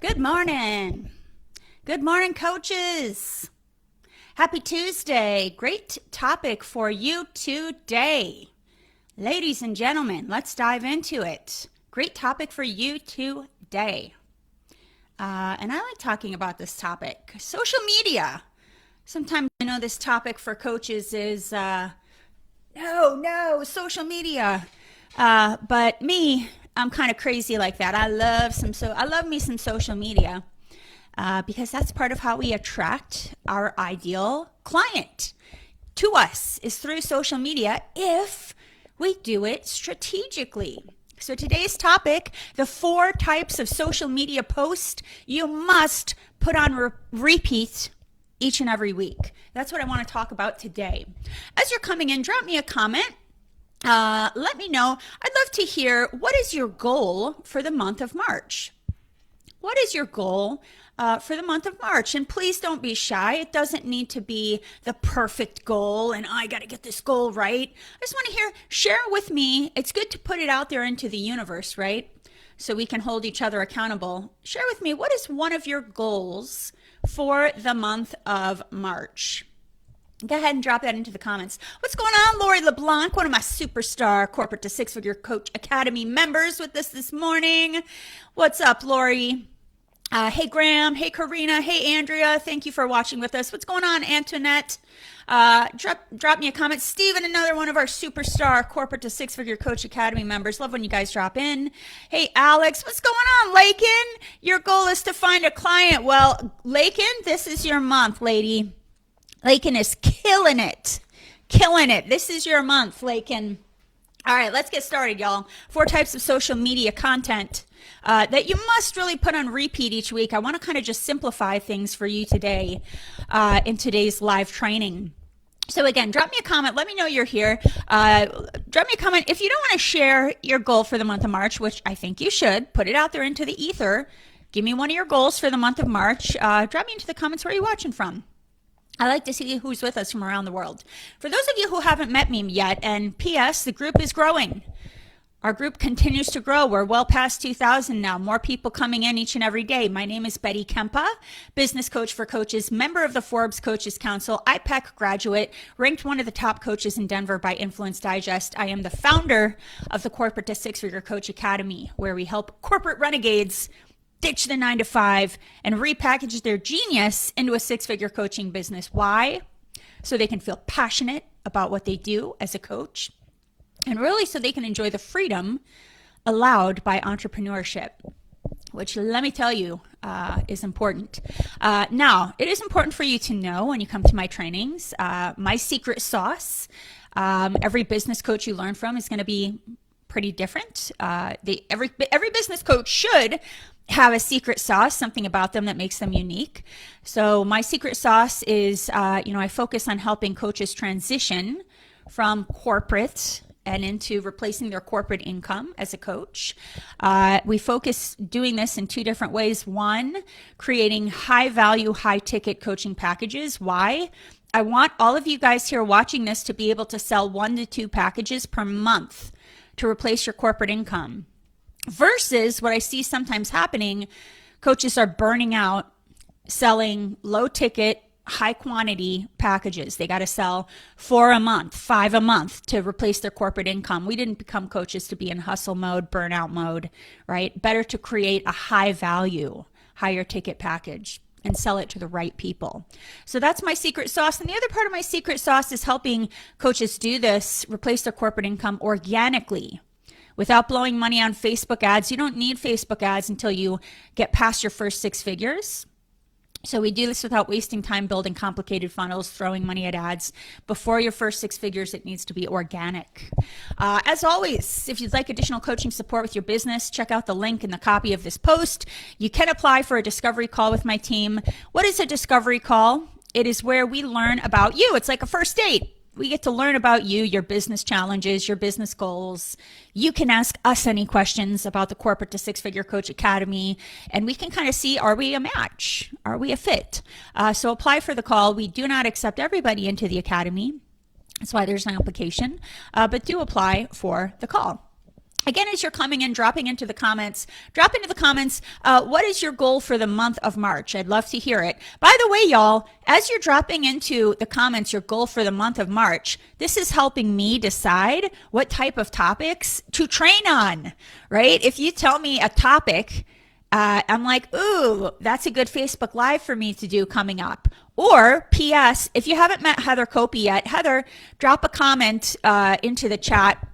Good morning. Good morning, coaches. Happy Tuesday. Great topic for you today. Ladies and gentlemen, let's dive into it. Great topic for you today. And I like talking about this topic. Social media. Sometimes I know this topic for coaches is no, social media. But me, I'm kind of crazy like that. I love me some social media because that's part of how we attract our ideal client to us is through social media if we do it strategically. So today's topic, the 4 types of social media posts you must put on repeat each and every week. That's what I want to talk about today. As you're coming in, drop me a comment. Let me know. I'd love to hear, what is your goal for the month of March? What is your goal for the month of March? And please don't be shy. It doesn't need to be the perfect goal and I got to get this goal right. I just want to share it with me. It's good to put it out there into the universe, right? So we can hold each other accountable. Share with me, what is one of your goals for the month of March? Go ahead and drop that into the comments. What's going on, Lori LeBlanc, one of my superstar Corporate to Six-Figure Coach Academy members with us this morning. What's up, Lori? Hey, Graham. Hey, Karina. Hey, Andrea. Thank you for watching with us. What's going on, Antoinette? Drop me a comment. Steven, another one of our superstar Corporate to Six-Figure Coach Academy members. Love when you guys drop in. Hey, Alex. What's going on, Lakin? Your goal is to find a client. Well, Lakin, this is your month, lady. Lakin is killing it. Killing it. This is your month, Lakin. All right, let's get started, y'all. 4 types of social media content that you must really put on repeat each week. I want to kind of just simplify things for you today in today's live training. So again, drop me a comment. Let me know you're here. Drop me a comment. If you don't want to share your goal for the month of March, which I think you should, put it out there into the ether. Give me one of your goals for the month of March. Drop me into the comments where you're watching from. I like to see who's with us from around the world. For those of you who haven't met me yet, and P.S., the group is growing. Our group continues to grow. We're well past 2,000 now. More people coming in each and every day. My name is Betty Kempa, business coach for coaches, member of the Forbes Coaches Council, IPEC graduate, ranked one of the top coaches in Denver by Influence Digest. I am the founder of the Corporate to Six-Figure Coach Academy, where we help corporate renegades ditch the 9-to-5 and repackage their genius into a 6-figure coaching business. Why? So they can feel passionate about what they do as a coach, and really so they can enjoy the freedom allowed by entrepreneurship, which, let me tell you, is important. Now, it is important for you to know when you come to my trainings, my secret sauce. Every business coach you learn from is going to be pretty different. Every business coach should have a secret sauce, something about them that makes them unique. So my secret sauce is, I focus on helping coaches transition from corporate and into replacing their corporate income as a coach. We focus doing this in 2 different ways. One, creating high value, high ticket coaching packages. Why? I want all of you guys here watching this to be able to sell 1 to 2 packages per month to replace your corporate income. Versus what I see sometimes happening, coaches are burning out selling low ticket, high quantity packages. They got to sell 4 a month, 5 a month to replace their corporate income. We didn't become coaches to be in hustle mode, burnout mode, right? Better to create a high value, higher ticket package and sell it to the right people. So that's my secret sauce. And the other part of my secret sauce is helping coaches do this, replace their corporate income organically, without blowing money on Facebook ads. You don't need Facebook ads until you get past your first 6 figures. So we do this without wasting time building complicated funnels, throwing money at ads. Before your first 6 figures, it needs to be organic. As always, if you'd like additional coaching support with your business, check out the link in the copy of this post. You can apply for a discovery call with my team. What is a discovery call? It is where we learn about you. It's like a first date. We get to learn about you, your business challenges, your business goals. You can ask us any questions about the Corporate to Six-Figure Coach Academy, and we can kind of see, are we a match? Are we a fit? So apply for the call. We do not accept everybody into the Academy. That's why there's an application, but do apply for the call. Again, as you're coming in, dropping into the comments, drop into the comments, what is your goal for the month of March? I'd love to hear it. By the way, y'all, as you're dropping into the comments, your goal for the month of March, this is helping me decide what type of topics to train on, right? If you tell me a topic, I'm like, ooh, that's a good Facebook Live for me to do coming up. Or P.S., if you haven't met Heather Copey yet, Heather, drop a comment into the chat.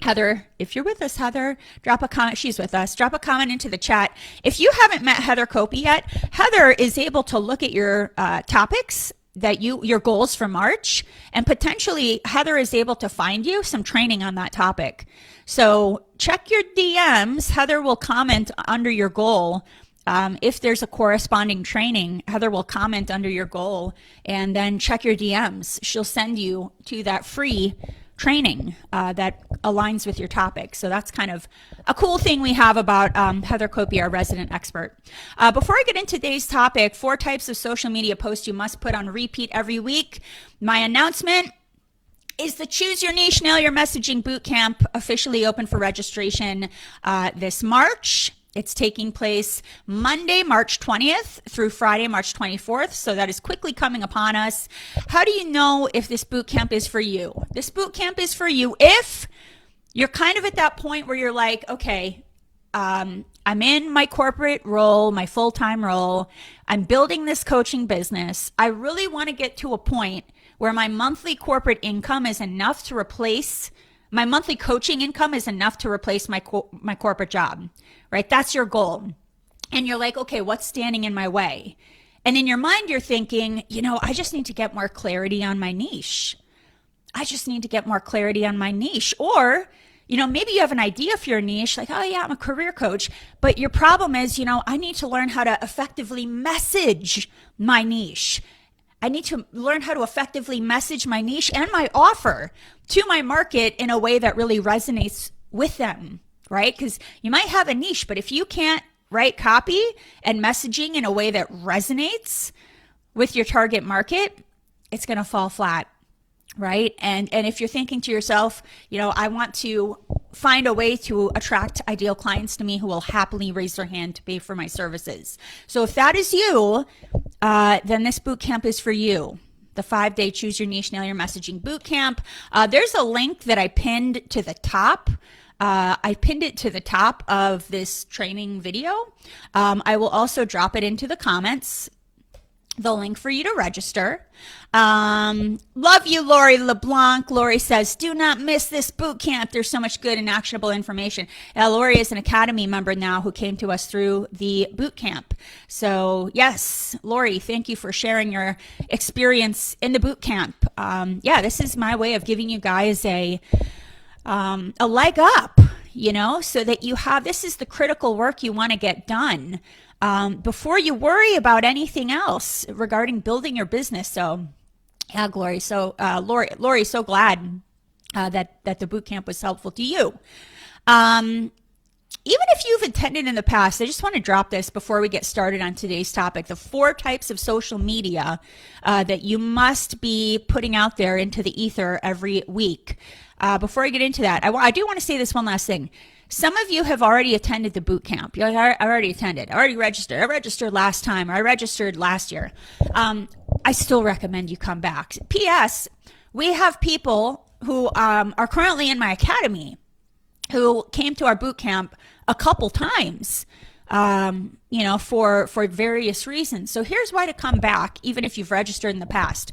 Heather, if you're with us, Heather, drop a comment. She's with us. Drop a comment into the chat. If you haven't met Heather Copey yet, Heather is able to look at your topics that your goals for March, and potentially Heather is able to find you some training on that topic. So check your DMs. Heather will comment under your goal. If there's a corresponding training, Heather will comment under your goal, and then check your DMs. She'll send you to that free training that aligns with your topic. So that's kind of a cool thing we have about Heather Copey, our resident expert. Before I get into today's topic, 4 types of social media posts you must put on repeat every week. My announcement is the Choose Your Niche, Nail Your Messaging Bootcamp, officially open for registration this March. It's taking place Monday, March 20th through Friday, March 24th. So that is quickly coming upon us. How do you know if this boot camp is for you? This boot camp is for you if you're kind of at that point where you're like, okay, I'm in my corporate role, my full-time role. I'm building this coaching business. I really want to get to a point where my monthly corporate income is enough to replace my monthly coaching income is enough to replace my corporate job, right? That's your goal. And you're like, okay, what's standing in my way? And in your mind, you're thinking, I just need to get more clarity on my niche. I just need to get more clarity on my niche. Or, maybe you have an idea for your niche, like, oh yeah, I'm a career coach. But your problem is, I need to learn how to effectively message my niche. I need to learn how to effectively message my niche and my offer to my market in a way that really resonates with them, right? Because you might have a niche, but if you can't write copy and messaging in a way that resonates with your target market, it's going to fall flat, right? And if you're thinking to yourself, I want to find a way to attract ideal clients to me who will happily raise their hand to pay for my services. So if that is you, then this boot camp is for you. The 5-day Choose Your Niche, Nail Your Messaging boot camp. There's a link that I pinned to the top. I pinned it to the top of this training video. I will also drop it into the comments, the link for you to register. Love you, Lori LeBlanc. Lori says, do not miss this boot camp. There's so much good and actionable information. Lori is an Academy member now who came to us through the boot camp. So yes, Lori, thank you for sharing your experience in the boot camp. This is my way of giving you guys a leg up, so that you have, this is the critical work you want to get done before you worry about anything else regarding building your business. So yeah, Glory. So Lori, so glad that the boot camp was helpful to you. Even if you've attended in the past, I just want to drop this before we get started on today's topic, the 4 types of social media that you must be putting out there into the ether every week. Before I get into that, I do want to say this one last thing. Some of you have already attended the boot camp. You're like, I already attended. I already registered. I registered last time. Or I registered last year. I still recommend you come back. P.S. We have people who are currently in my academy who came to our boot camp a couple times, for various reasons. So here's why to come back, even if you've registered in the past.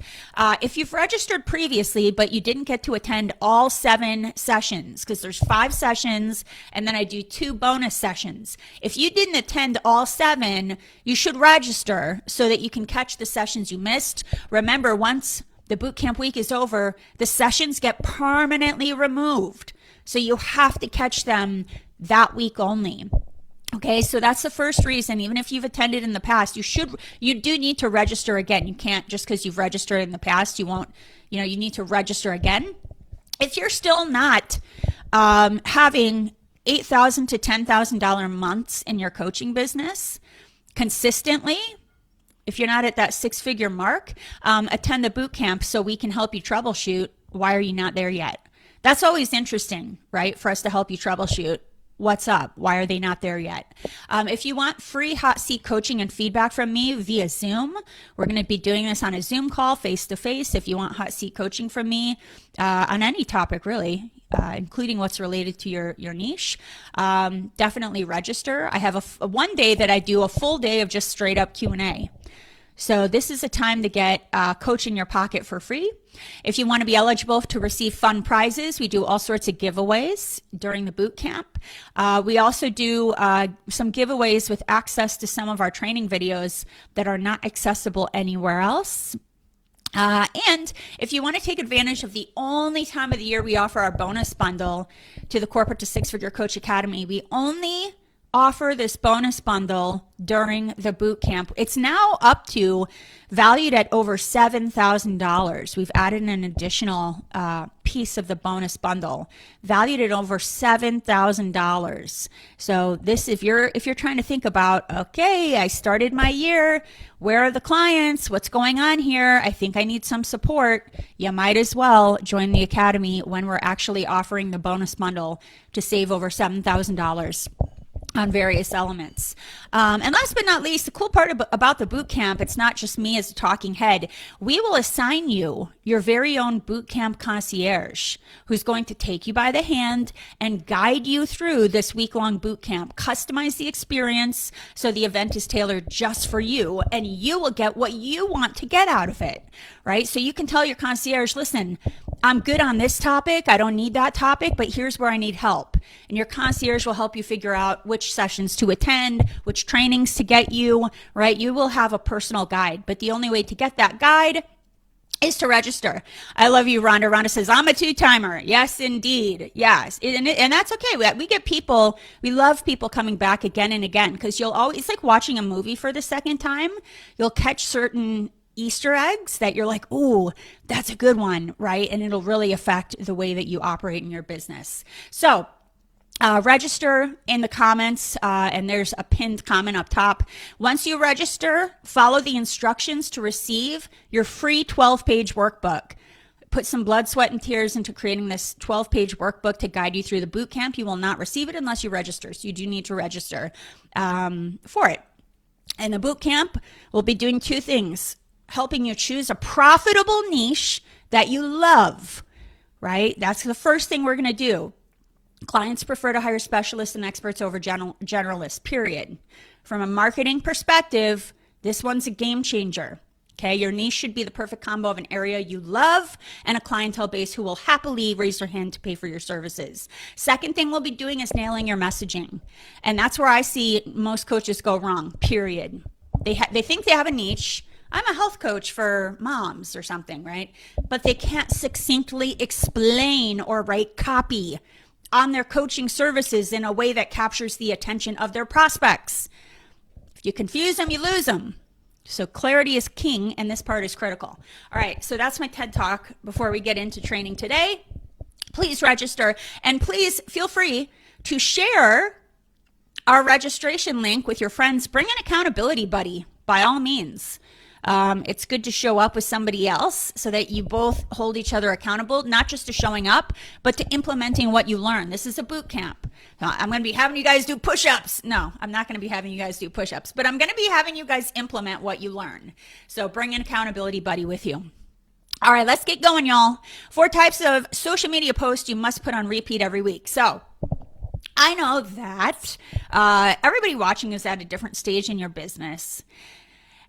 If you've registered previously, but you didn't get to attend all 7 sessions, because there's 5 sessions, and then I do 2 bonus sessions. If you didn't attend all 7, you should register so that you can catch the sessions you missed. Remember, once the bootcamp week is over, the sessions get permanently removed. So you have to catch them that week only. Okay, so that's the first reason. Even if you've attended in the past, you do need to register again. You can't, just because you've registered in the past, you need to register again. If you're still not having $8,000 to $10,000 months in your coaching business consistently, if you're not at that 6-figure mark, attend the boot camp so we can help you troubleshoot why are you not there yet. That's always interesting, right? For us to help you troubleshoot. What's up? Why are they not there yet? If you want free hot seat coaching and feedback from me via Zoom, we're going to be doing this on a Zoom call face to face. If you want hot seat coaching from me on any topic, really, including what's related to your niche, definitely register. I have a one day that I do a full day of just straight up Q&A. So this is a time to get coach in your pocket for free. If you want to be eligible to receive fun prizes, we do all sorts of giveaways during the boot camp. We also do some giveaways with access to some of our training videos that are not accessible anywhere else. And if you want to take advantage of the only time of the year we offer our bonus bundle to the Corporate to Six Figure Coach Academy, we only offer this bonus bundle during the boot camp. It's now up to valued at over $7,000. We've added an additional piece of the bonus bundle valued at over $7,000. So this, if you're trying to think about, okay, I started my year, where are the clients? What's going on here? I think I need some support. You might as well join the Academy when we're actually offering the bonus bundle to save over $7,000 on various elements. And last but not least, the cool part about the boot camp, it's not just me as a talking head. We will assign you your very own boot camp concierge who's going to take you by the hand and guide you through this week-long boot camp. Customize the experience so the event is tailored just for you, and you will get what you want to get out of it, right? So you can tell your concierge, listen, I'm good on this topic. I don't need that topic, but here's where I need help. And your concierge will help you figure out which sessions to attend, which trainings to get you, right? You will have a personal guide, but the only way to get that guide is to register. I love you, Rhonda. Rhonda says, I'm a two-timer. Yes, indeed. Yes. And that's okay. We get people, we love people coming back again and again, because you'll always, it's like watching a movie for the second time. You'll catch certain Easter eggs that you're like, ooh, that's a good one, right? And it'll really affect the way that you operate in your business. So register in the comments, and there's a pinned comment up top. Once you register, follow the instructions to receive your free 12-page workbook. Put some blood, sweat, and tears into creating this 12-page workbook to guide you through the boot camp. You will not receive it unless you register, so you do need to register for it. In the boot camp, we'll be doing two things: helping you choose a profitable niche that you love, right? That's the first thing we're going to do. Clients prefer to hire specialists and experts over generalists, period. From a marketing perspective, this one's a game changer. Okay, your niche should be the perfect combo of an area you love and a clientele base who will happily raise their hand to pay for your services. Second thing we'll be doing is nailing your messaging. And that's where I see most coaches go wrong, period. They think they have a niche. I'm a health coach for moms or something, right? But they can't succinctly explain or write copy on their coaching services in a way that captures the attention of their prospects. If you confuse them, you lose them. So clarity is king, and this part is critical. All right, so that's my TED Talk before we get into training today. Please register, and please feel free to share our registration link with your friends. Bring an accountability buddy, by all means. It's good to show up with somebody else so that you both hold each other accountable, not just to showing up, but to implementing what you learn. This is a boot camp. I'm going to be having you guys do push-ups. No, I'm not going to be having you guys do push-ups, but I'm going to be having you guys implement what you learn. So bring an accountability buddy with you. All right, let's get going, y'all. 4 types of social media posts you must put on repeat every week. So I know that everybody watching is at a different stage in your business.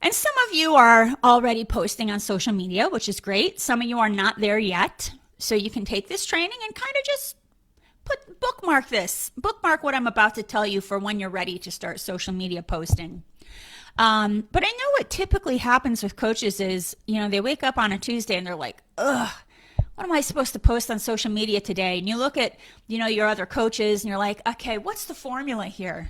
And some of you are already posting on social media, which is great. Some of you are not there yet. So you can take this training and kind of just bookmark this. Bookmark what I'm about to tell you for when you're ready to start social media posting. But I know what typically happens with coaches is, they wake up on a Tuesday and they're like, ugh, what am I supposed to post on social media today? And you look at, your other coaches and you're like, okay, what's the formula here?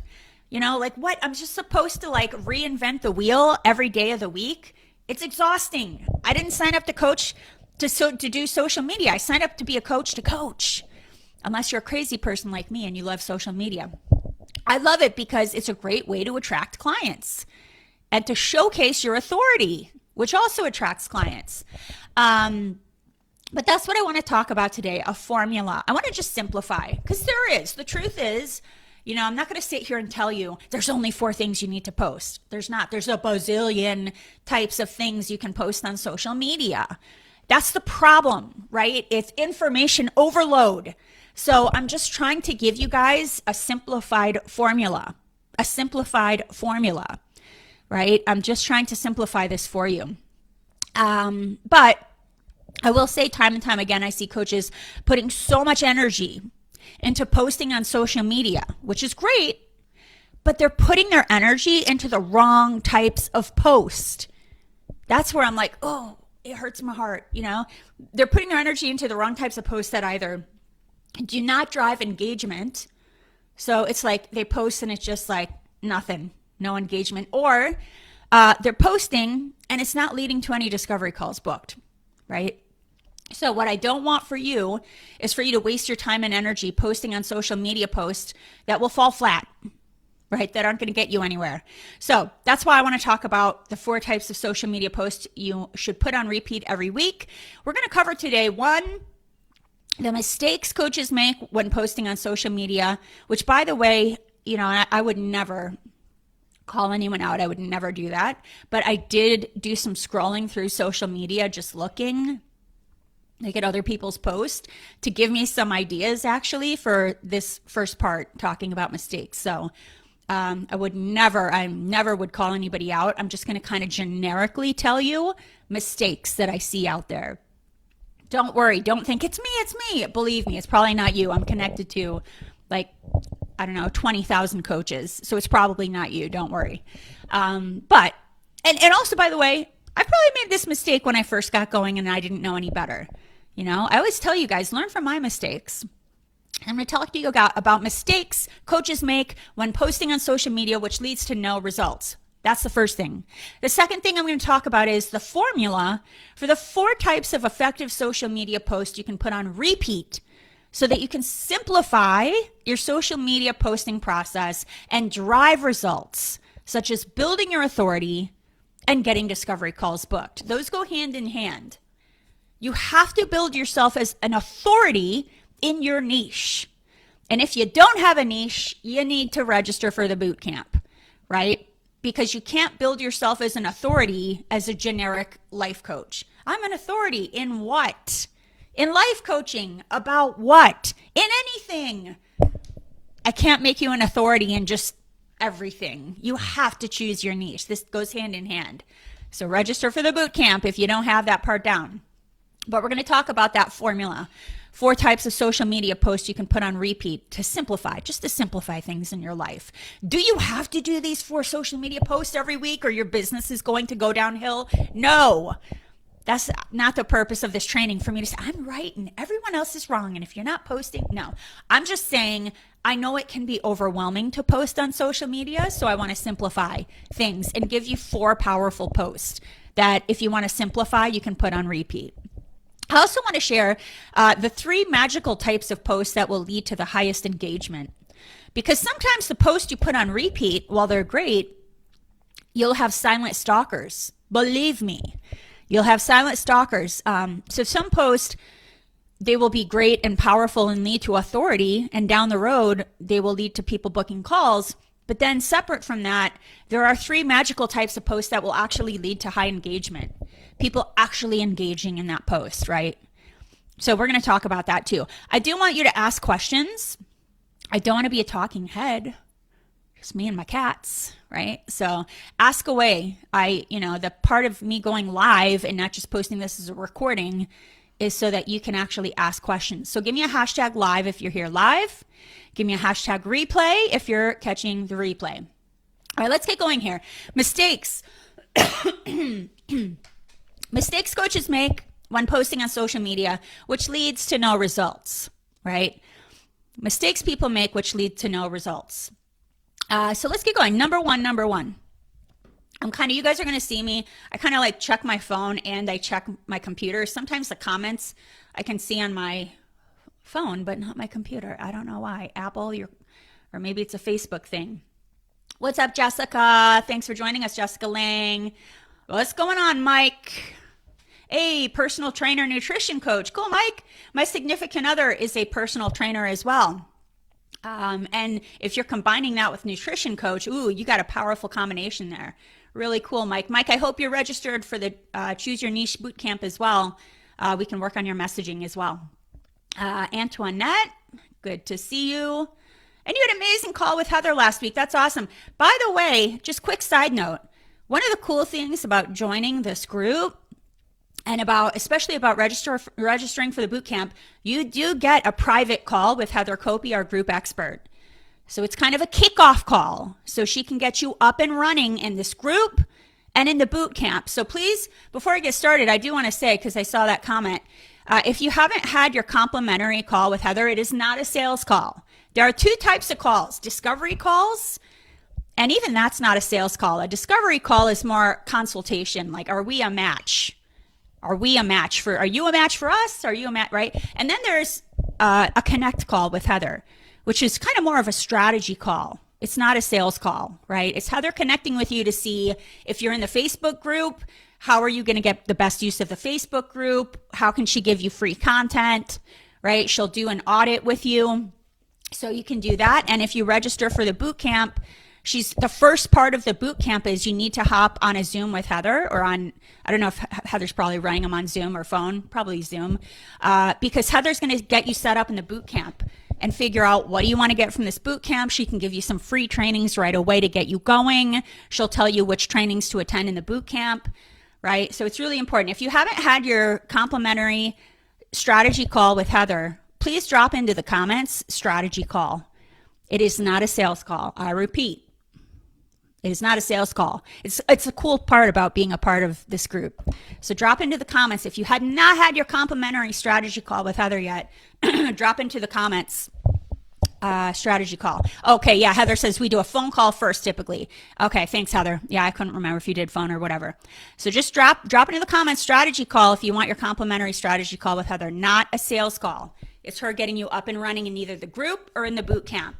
What? I'm just supposed to reinvent the wheel every day of the week? It's exhausting. I didn't sign up to coach to do social media. I signed up to be a coach to coach. Unless you're a crazy person like me and you love social media. I love it because it's a great way to attract clients and to showcase your authority, which also attracts clients. But that's what I want to talk about today, a formula. I want to just simplify, because there is. The truth is, I'm not going to sit here and tell you there's only 4 things you need to post. There's not. There's a bazillion types of things you can post on social media. That's the problem, right? It's information overload. So I'm just trying to give you guys a simplified formula, right? I'm just trying to simplify this for you. But I will say time and time again, I see coaches putting so much energy into posting on social media, which is great, but they're putting their energy into the wrong types of post. That's where I'm like, oh, it hurts my heart. They're putting their energy into the wrong types of posts that either do not drive engagement. So it's like they post and it's just like nothing, no engagement, or they're posting and it's not leading to any discovery calls booked, right? So what I don't want for you is for you to waste your time and energy posting on social media posts that will fall flat, right? That aren't going to get you anywhere. So that's why I want to talk about the 4 types of social media posts you should put on repeat every week. We're going to cover today, 1, the mistakes coaches make when posting on social media, which, by the way, I would never call anyone out. I would never do that. But I did do some scrolling through social media, just looking at other people's posts to give me some ideas actually for this first part talking about mistakes. So I never would call anybody out. I'm just going to kind of generically tell you mistakes that I see out there. Don't worry. Don't think it's me. Believe me, it's probably not you. I'm connected to 20,000 coaches. So it's probably not you. Don't worry. But also, by the way, I probably made this mistake when I first got going and I didn't know any better. I always tell you guys, learn from my mistakes. I'm going to talk to you about mistakes coaches make when posting on social media, which leads to no results. That's the first thing. The second thing I'm going to talk about is the formula for the 4 types of effective social media posts you can put on repeat so that you can simplify your social media posting process and drive results, such as building your authority and getting discovery calls booked. Those go hand in hand. You have to build yourself as an authority in your niche. And if you don't have a niche, you need to register for the boot camp, right? Because you can't build yourself as an authority as a generic life coach. I'm an authority in what? In life coaching. About what? In anything. I can't make you an authority in just everything. You have to choose your niche. This goes hand in hand. So register for the boot camp if you don't have that part down. But we're going to talk about that formula. 4 types of social media posts you can put on repeat to simplify things in your life. Do you have to do these 4 social media posts every week or your business is going to go downhill? No, that's not the purpose of this training, for me to say I'm right and everyone else is wrong. And if you're not posting, no, I'm just saying I know it can be overwhelming to post on social media. So I want to simplify things and give you 4 powerful posts that if you want to simplify, you can put on repeat. I also want to share the 3 magical types of posts that will lead to the highest engagement. Because sometimes the posts you put on repeat, while they're great, you'll have silent stalkers. Believe me, you'll have silent stalkers. So some posts, they will be great and powerful and lead to authority. And down the road, they will lead to people booking calls. But then separate from that, there are 3 magical types of posts that will actually lead to high engagement. People actually engaging in that post, right? So we're going to talk about that too. I do want you to ask questions. I don't want to be a talking head. Just me and my cats, right? So ask away. The part of me going live and not just posting this as a recording is so that you can actually ask questions. So give me a hashtag live if you're here live. Give me a hashtag replay if you're catching the replay. All right, let's get going here. Mistakes. Mistakes coaches make when posting on social media, which leads to no results, right? Mistakes people make, which lead to no results. So let's get going. Number one. You guys are going to see me. I kind of check my phone and I check my computer. Sometimes the comments I can see on my phone, but not my computer. I don't know why. Apple, or maybe it's a Facebook thing. What's up, Jessica? Thanks for joining us, Jessica Lang. What's going on, Mike? A personal trainer, nutrition coach. Cool, Mike. My significant other is a personal trainer as well. And if you're combining that with nutrition coach, ooh, you got a powerful combination there. Really cool, Mike. Mike, I hope you're registered for the Choose Your Niche Bootcamp as well. We can work on your messaging as well. Antoinette, good to see you. And you had an amazing call with Heather last week. That's awesome. By the way, just quick side note, one of the cool things about joining this group and especially about registering for the bootcamp, you do get a private call with Heather Copey, our group expert. So it's kind of a kickoff call so she can get you up and running in this group and in the bootcamp. So please, before I get started, I do want to say, because I saw that comment, if you haven't had your complimentary call with Heather, it is not a sales call. There are two types of calls, discovery calls, and even that's not a sales call. A discovery call is more consultation, like, are we a match? Are you a match for us? Are you a match, right? And then there's a connect call with Heather, which is kind of more of a strategy call. It's not a sales call, right? It's Heather connecting with you to see if you're in the Facebook group, how are you going to get the best use of the Facebook group? How can she give you free content, right? She'll do an audit with you. So you can do that. And if you register for the boot camp, the first part of the boot camp is you need to hop on a Zoom with Heather or I don't know if Heather's probably running them on Zoom or phone, probably Zoom, because Heather's going to get you set up in the boot camp and figure out what do you want to get from this boot camp. She can give you some free trainings right away to get you going. She'll tell you which trainings to attend in the boot camp, right? So it's really important. If you haven't had your complimentary strategy call with Heather, please drop into the comments, strategy call. It is not a sales call. I repeat, it is not a sales call. It's a cool part about being a part of this group. So drop into the comments. If you had not had your complimentary strategy call with Heather yet, drop into the comments, strategy call. Okay, yeah, Heather says we do a phone call first typically. Okay, thanks, Heather. Yeah, I couldn't remember if you did phone or whatever. So just drop into the comments, strategy call, if you want your complimentary strategy call with Heather, not a sales call. It's her getting you up and running in either the group or in the boot camp,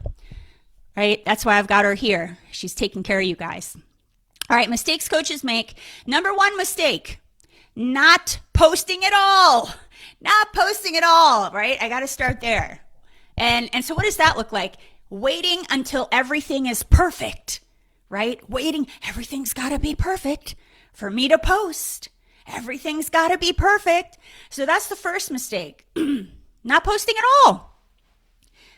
right? That's why I've got her here. She's taking care of you guys. All right, mistakes coaches make. Number one mistake, not posting at all. Not posting at all, right? I got to start there. And so what does that look like? Waiting until everything is perfect, right? Everything's got to be perfect for me to post. Everything's got to be perfect. So that's the first mistake. Not posting at all.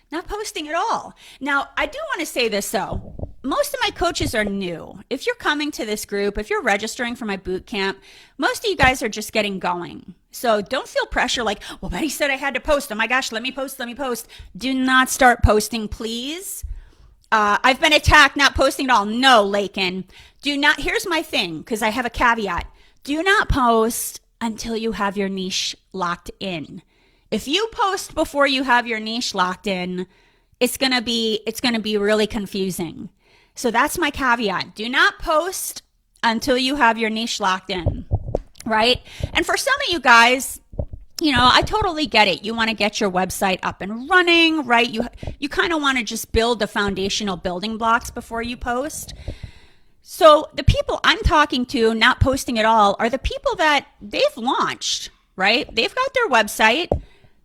Not posting at all. Now, I do want to say this though. Most of my coaches are new. If you're coming to this group, if you're registering for my boot camp, most of you guys are just getting going. So don't feel pressure like, well, Betty said I had to post. Oh my gosh, let me post. Do not start posting, please. I've been attacked not posting at all. No, Lakin. Do not. Here's my thing, because I have a caveat. Do not post until you have your niche locked in. If you post before you have your niche locked in, it's going to be really confusing. So that's my caveat. Do not post until you have your niche locked in, right? And for some of you guys, I totally get it. You want to get your website up and running, right? You kind of want to just build the foundational building blocks before you post. So the people I'm talking to not posting at all are the people that they've launched, right? They've got their website.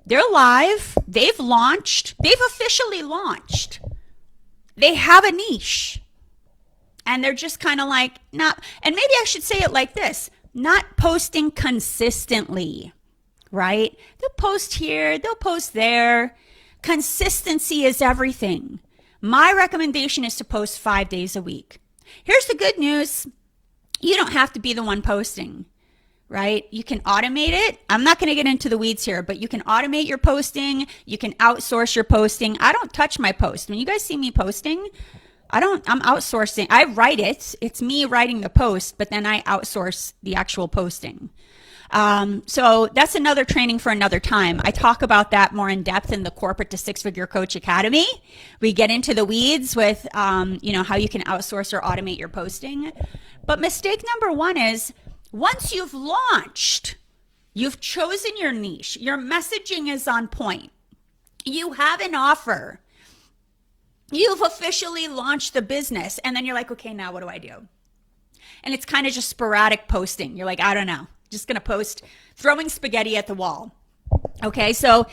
They're live. They've launched. They've officially launched. They have a niche. And they're just kind of like, and maybe I should say it like this, not posting consistently, right? They'll post here, they'll post there. Consistency is everything. My recommendation is to post 5 days a week. Here's the good news. You don't have to be the one posting, right? You can automate it. I'm not going to get into the weeds here, but you can automate your posting. You can outsource your posting. I don't touch my post. When you guys see me posting, I'm outsourcing. I write it. It's me writing the post, but then I outsource the actual posting. So that's another training for another time. I talk about that more in depth in the Corporate to Six-Figure Coach Academy. We get into the weeds with, how you can outsource or automate your posting. But mistake number one is once you've launched, you've chosen your niche, your messaging is on point, you have an offer, you've officially launched the business, and then you're like, okay, now what do I do? And it's kind of just sporadic posting. You're like, I don't know. Just going to post throwing spaghetti at the wall. Okay, so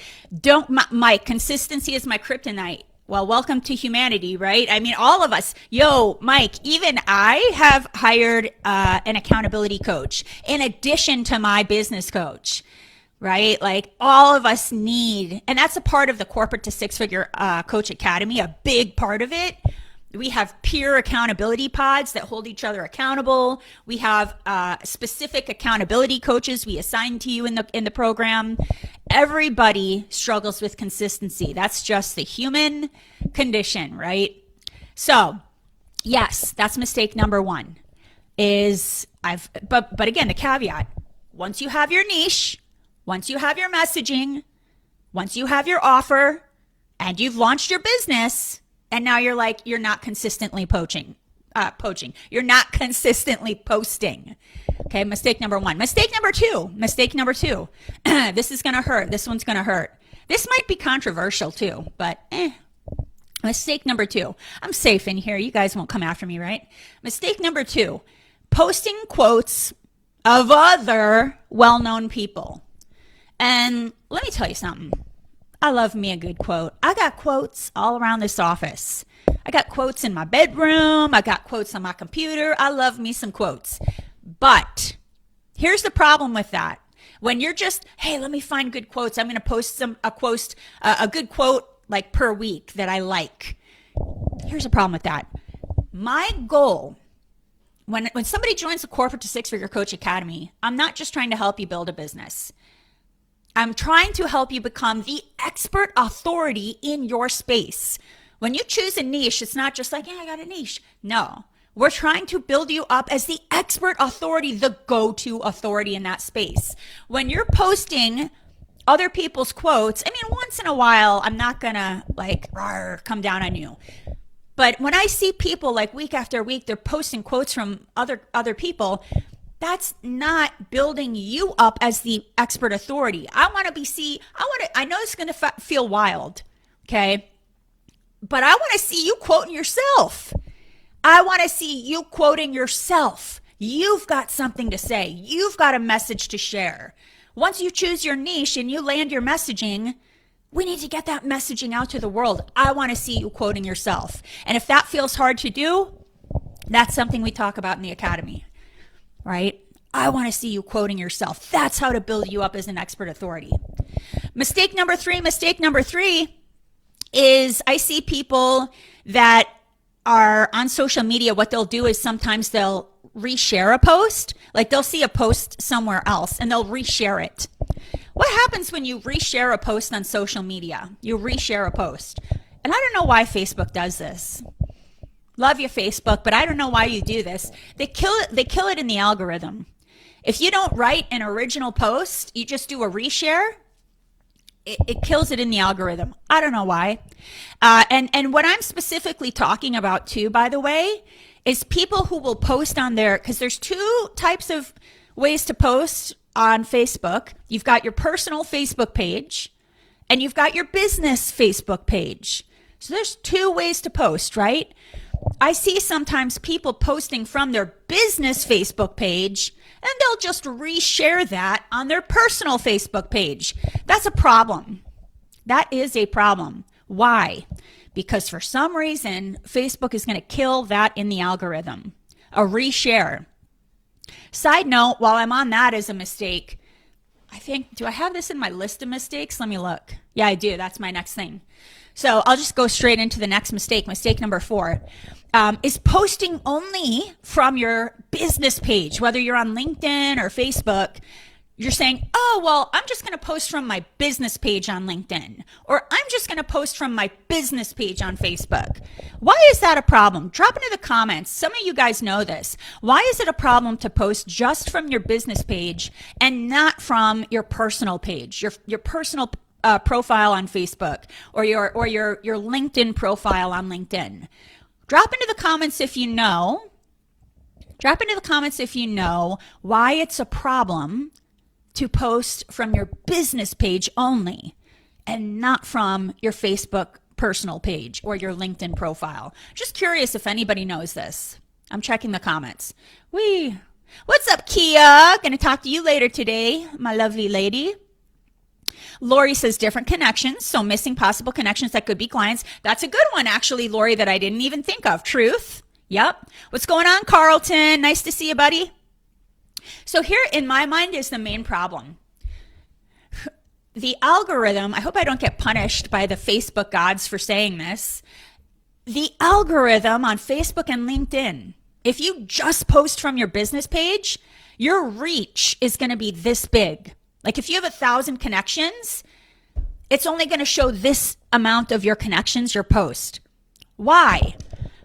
Mike, consistency is my kryptonite. Well, welcome to humanity, right? I mean, all of us. Yo, Mike, even I have hired an accountability coach in addition to my business coach, right? Like all of us need, and that's a part of the Corporate to Six Figure Coach Academy, a big part of it. We have peer accountability pods that hold each other accountable. We have specific accountability coaches we assign to you in the program. Everybody struggles with consistency. That's just the human condition, right? So, yes, that's mistake number one. But again, the caveat: once you have your niche, once you have your messaging, once you have your offer, and you've launched your business. And now you're not consistently poaching. You're not consistently posting. Okay, mistake number one. Mistake number two. This is going to hurt. This one's going to hurt. This might be controversial too, but Mistake number two. I'm safe in here. You guys won't come after me, right? Mistake number two. Posting quotes of other well-known people. And let me tell you something. I love me a good quote. I got quotes all around this office. I got quotes in my bedroom. I got quotes on my computer. I love me some quotes. But here's the problem with that. When you're just, hey, let me find good quotes. I'm going to post a good quote like per week that I like. Here's the problem with that. My goal, when somebody joins the Corporate to Six Figure Coach Academy, I'm not just trying to help you build a business. I'm trying to help you become the expert authority in your space. When you choose a niche, it's not just like, yeah, I got a niche. No, we're trying to build you up as the expert authority, the go-to authority in that space. When you're posting other people's quotes, I mean, once in a while, I'm not gonna like come down on you. But when I see people like week after week, they're posting quotes from other people, that's not building you up as the expert authority. I know it's going to feel wild, okay? But I want to see you quoting yourself. I want to see you quoting yourself. You've got something to say. You've got a message to share. Once you choose your niche and you land your messaging, we need to get that messaging out to the world. I want to see you quoting yourself. And if that feels hard to do, that's something we talk about in the academy. Right? I want to see you quoting yourself. That's how to build you up as an expert authority. Mistake number three is I see people that are on social media. What they'll do is sometimes they'll reshare a post. Like they'll see a post somewhere else and they'll reshare it. What happens when you reshare a post on social media? You reshare a post. And I don't know why Facebook does this. Love you, Facebook, but I don't know why you do this. They kill it in the algorithm. If you don't write an original post, you just do a reshare, it kills it in the algorithm. I don't know why. And what I'm specifically talking about too, by the way, is people who will post on there, because there's two types of ways to post on Facebook. You've got your personal Facebook page and you've got your business Facebook page. So there's two ways to post, right? I see sometimes people posting from their business Facebook page and they'll just reshare that on their personal Facebook page. That's a problem. That is a problem. Why? Because for some reason, Facebook is going to kill that in the algorithm. A reshare. Side note, while I'm on that as a mistake, do I have this in my list of mistakes? Let me look. Yeah, I do. That's my next thing. So I'll just go straight into the next mistake. Mistake number 4 is posting only from your business page, whether you're on LinkedIn or Facebook. You're saying, oh, well, I'm just going to post from my business page on LinkedIn, or I'm just going to post from my business page on Facebook. Why is that a problem? Drop into the comments. Some of you guys know this. Why is it a problem to post just from your business page and not from your personal page, your personal profile on Facebook or your LinkedIn profile on LinkedIn? Drop into the comments if you know. Drop into the comments if you know why it's a problem to post from your business page only and not from your Facebook personal page or your LinkedIn profile. Just curious if anybody knows this. I'm checking the comments. What's up, Kia? Gonna talk to you later today, my lovely lady. Lori says different connections, so missing possible connections that could be clients. That's a good one, actually, Lori, that I didn't even think of. Truth. Yep. What's going on, Carlton? Nice to see you, buddy. So here in my mind is the main problem. The algorithm, I hope I don't get punished by the Facebook gods for saying this. The algorithm on Facebook and LinkedIn, if you just post from your business page, your reach is going to be this big. Like if you have 1,000 connections, it's only going to show this amount of your connections, your post. Why?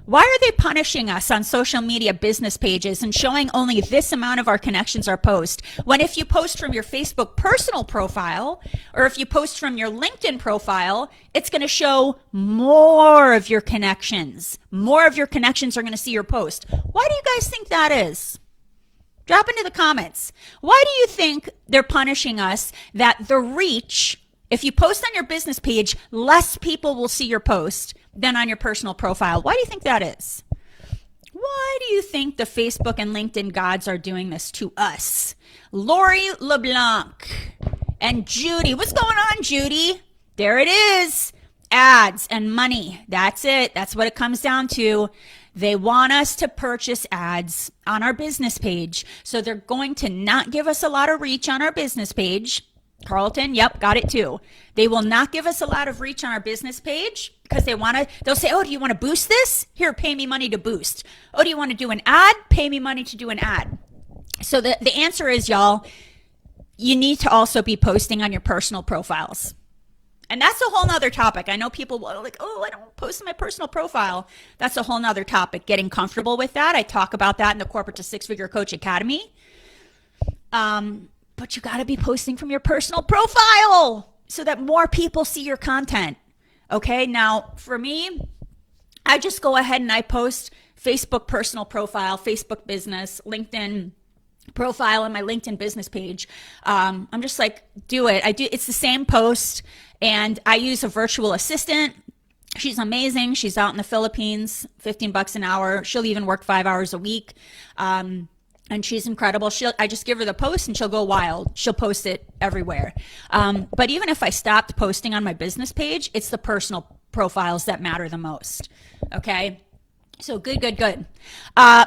Why are they punishing us on social media business pages and showing only this amount of our connections are post? When if you post from your Facebook personal profile or if you post from your LinkedIn profile, it's going to show more of your connections. More of your connections are going to see your post. Why do you guys think that is? Drop into the comments. Why do you think they're punishing us that the reach, if you post on your business page, less people will see your post than on your personal profile? Why do you think that is? Why do you think the Facebook and LinkedIn gods are doing this to us? Lori LeBlanc and Judy. What's going on, Judy? There it is. Ads and money. That's it. That's what it comes down to. They want us to purchase ads on our business page. So they're going to not give us a lot of reach on our business page. Carlton, yep, got it too. They will not give us a lot of reach on our business page because they'll say, oh, do you want to boost this? Here, pay me money to boost. Oh, do you want to do an ad? Pay me money to do an ad. So the answer is, y'all, you need to also be posting on your personal profiles. And that's a whole nother topic. I know people will like, oh, I don't post in my personal profile. That's a whole nother topic, getting comfortable with that. I talk about that in the Corporate to Six Figure Coach Academy. But you got to be posting from your personal profile so that more people see your content. Okay. Now for me, I just go ahead and I post Facebook personal profile, Facebook business, LinkedIn profile, and my LinkedIn business page. I'm just like, do it. It's the same post, and I use a virtual assistant. She's amazing. She's out in the Philippines, $15 an hour. She'll even work 5 hours a week. And she's incredible. I just give her the post and she'll go wild. She'll post it everywhere. But even if I stopped posting on my business page, it's the personal profiles that matter the most. Okay. So good.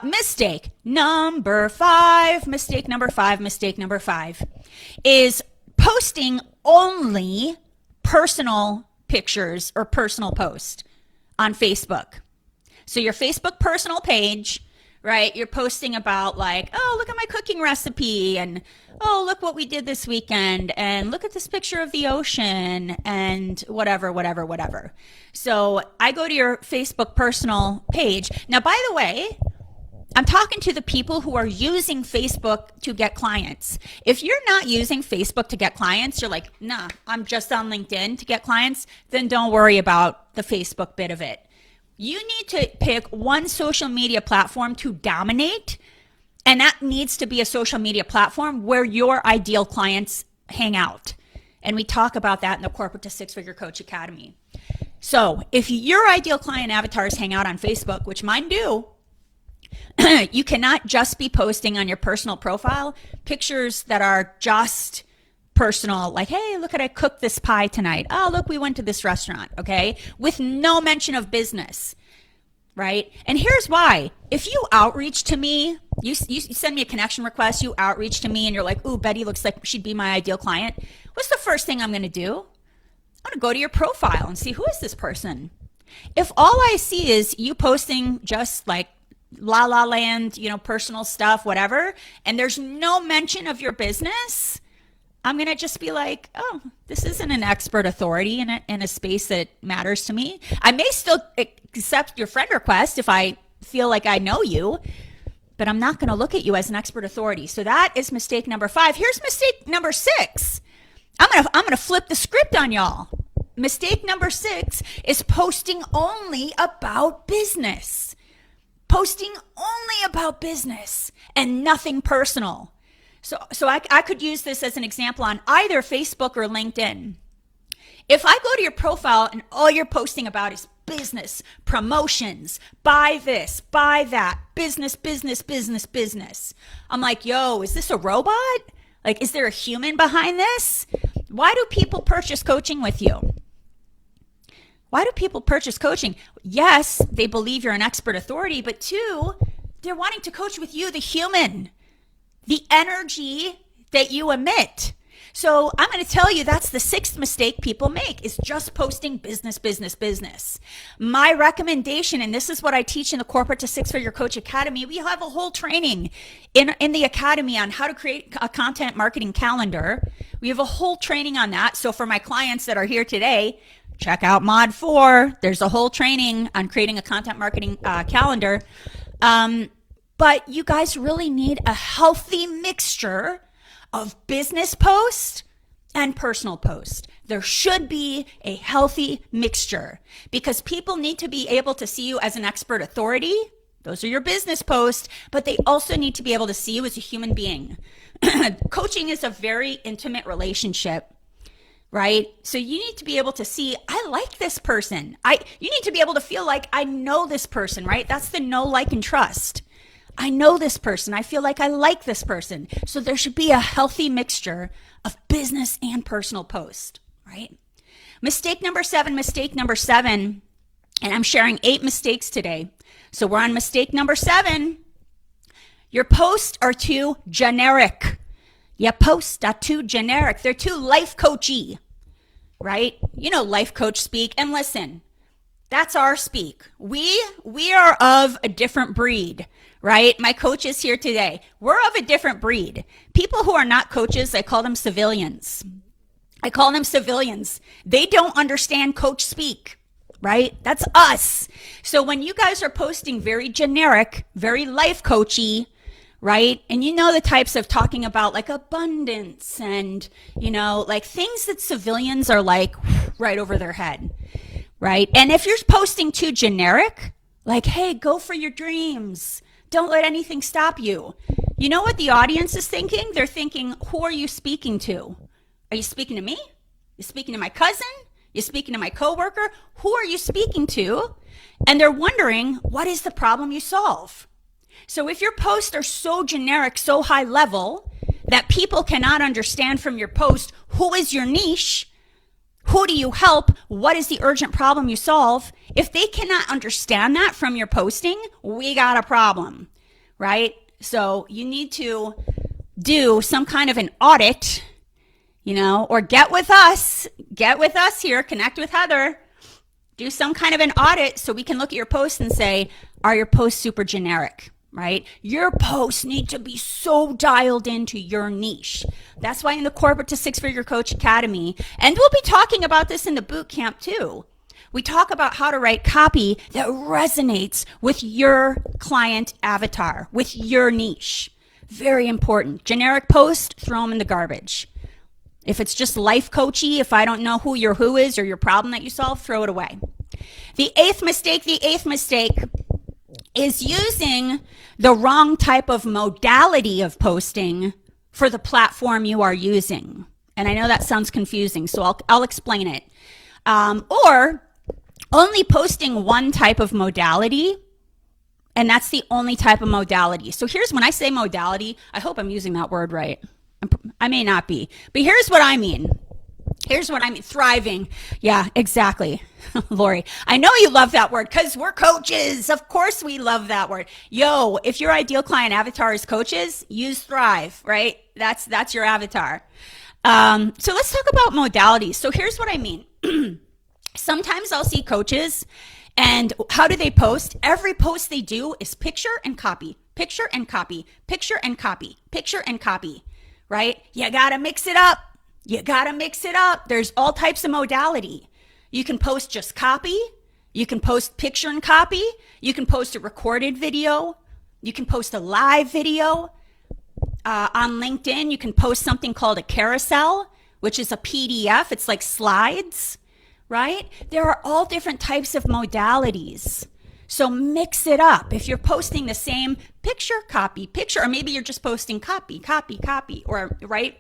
Mistake number five is posting only personal pictures or personal posts on Facebook. So your Facebook personal page, right? You're posting about like, oh, look at my cooking recipe, and oh, look what we did this weekend, and look at this picture of the ocean, and whatever. So I go to your Facebook personal page. Now, by the way, I'm talking to the people who are using Facebook to get clients. If you're not using Facebook to get clients, you're like, nah, I'm just on LinkedIn to get clients, then don't worry about the Facebook bit of it. You need to pick one social media platform to dominate, and that needs to be a social media platform where your ideal clients hang out. And we talk about that in the Corporate to Six Figure Coach Academy. So if your ideal client avatars hang out on Facebook, which mine do, you cannot just be posting on your personal profile pictures that are just personal, like, hey, look at, I cooked this pie tonight. Oh, look, we went to this restaurant, okay? With no mention of business, right? And here's why. If you outreach to me, you send me a connection request, you outreach to me, and you're like, ooh, Betty looks like she'd be my ideal client. What's the first thing I'm going to do? I'm going to go to your profile and see, who is this person? If all I see is you posting just like La La Land, personal stuff, whatever, and there's no mention of your business, I'm going to just be like, oh, this isn't an expert authority in a space that matters to me. I may still accept your friend request if I feel like I know you, but I'm not going to look at you as an expert authority. So that is mistake number 5. Here's mistake number 6. I'm going to flip the script on y'all. Mistake number 6 is posting only about business. Posting only about business and nothing personal. So I could use this as an example on either Facebook or LinkedIn. If I go to your profile and all you're posting about is business, promotions, buy this, buy that, business, business, business, business. I'm like, yo, is this a robot? Like, is there a human behind this? Why do people purchase coaching with you? Why do people purchase coaching? Yes, they believe you're an expert authority, but two, they're wanting to coach with you, the human, the energy that you emit. So I'm going to tell you that's the sixth mistake people make, is just posting business, business, business. My recommendation, and this is what I teach in the Corporate to Six-Figure Coach Academy, we have a whole training in the academy on how to create a content marketing calendar. We have a whole training on that. So for my clients that are here today, check out Mod 4. There's a whole training on creating a content marketing calendar. But you guys really need a healthy mixture of business post and personal post. There should be a healthy mixture because people need to be able to see you as an expert authority. Those are your business posts, but they also need to be able to see you as a human being. Coaching is a very intimate relationship, right? So you need to be able to see, I like this person. You need to be able to feel like I know this person, right? That's the know, like, and trust. I know this person. I feel like I like this person. So there should be a healthy mixture of business and personal post, right? Mistake number seven, and I'm sharing 8 mistakes today. So we're on mistake number 7. Your posts are too generic. Your posts are too generic. They're too life coachy, right? You know, life coach speak. And listen, that's our speak. We are of a different breed, right? My coaches here today, we're of a different breed. People who are not coaches, I call them civilians. They don't understand coach speak, right? That's us. So when you guys are posting very generic, very life coachy, right? And you know the types of talking about like abundance and, you know, like things that civilians are like right over their head, right? And if you're posting too generic, like, hey, go for your dreams. Don't let anything stop you. You know what the audience is thinking? They're thinking, who are you speaking to? Are you speaking to me? You speaking to my cousin? You speaking to my coworker? Who are you speaking to? And they're wondering, what is the problem you solve? So if your posts are so generic, so high level that people cannot understand from your post, who is your niche? Who do you help? What is the urgent problem you solve? If they cannot understand that from your posting, we got a problem, right? So you need to do some kind of an audit, you know, or get with us here, connect with Heather, do some kind of an audit so we can look at your posts and say, are your posts super generic? Right? Your posts need to be so dialed into your niche. That's why in the Corporate to Six-Figure Coach Academy, and we'll be talking about this in the boot camp too, we talk about how to write copy that resonates with your client avatar, with your niche. Very important. Generic post, throw them in the garbage. If it's just life coachy, if I don't know who your who is or your problem that you solve, throw it away. The eighth mistake is using the wrong type of modality of posting for the platform you are using. And I know that sounds confusing, so I'll explain it. Or only posting one type of modality, and that's the only type of modality. So here's when I say modality, I hope I'm using that word right. I may not be, but here's what I mean. Thriving. Yeah, exactly. Lori, I know you love that word because we're coaches. Of course we love that word. Yo, if your ideal client avatar is coaches, use thrive, right? That's your avatar. So let's talk about modalities. So here's what I mean. Sometimes I'll see coaches and how do they post? Every post they do is picture and copy, picture and copy, picture and copy, picture and copy, right? You got to mix it up. There's all types of modality. You can post just copy. You can post picture and copy. You can post a recorded video. You can post a live video. On LinkedIn, you can post something called a carousel, which is a PDF. It's like slides, right? There are all different types of modalities. So mix it up. If you're posting the same picture, copy, picture, or maybe you're just posting copy, or right?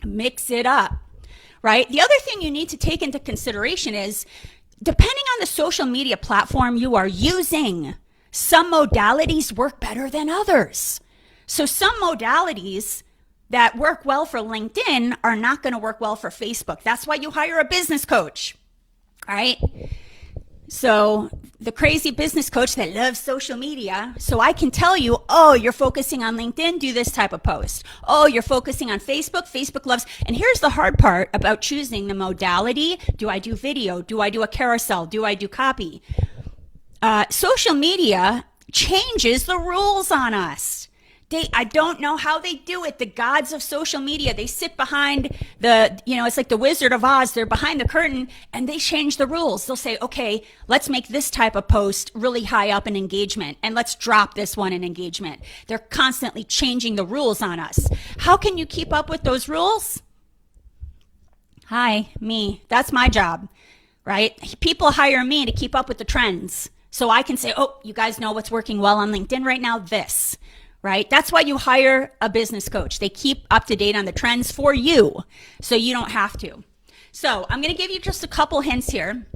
Mix it up, right? The other thing you need to take into consideration is Depending on the social media platform you are using, some modalities work better than others. So some modalities that work well for LinkedIn are not going to work well for Facebook. That's why you hire a business coach, right? So the crazy business coach that loves social media, so I can tell you, oh, you're focusing on LinkedIn, do this type of post. Oh, you're focusing on Facebook, Facebook loves. And here's the hard part about choosing the modality. Do I do video? Do I do a carousel? Do I do copy? Social media changes the rules on us. I don't know how they do it. The gods of social media, they sit behind it's like the Wizard of Oz. They're behind the curtain and they change the rules. They'll say, okay, let's make this type of post really high up in engagement and let's drop this one in engagement. They're constantly changing the rules on us. How can you keep up with those rules? Hi, me. That's my job, right? People hire me to keep up with the trends. So I can say, oh, you guys know what's working well on LinkedIn right now? This. Right? That's why you hire a business coach. They keep up to date on the trends for you, so you don't have to. So I'm going to give you just a couple hints here.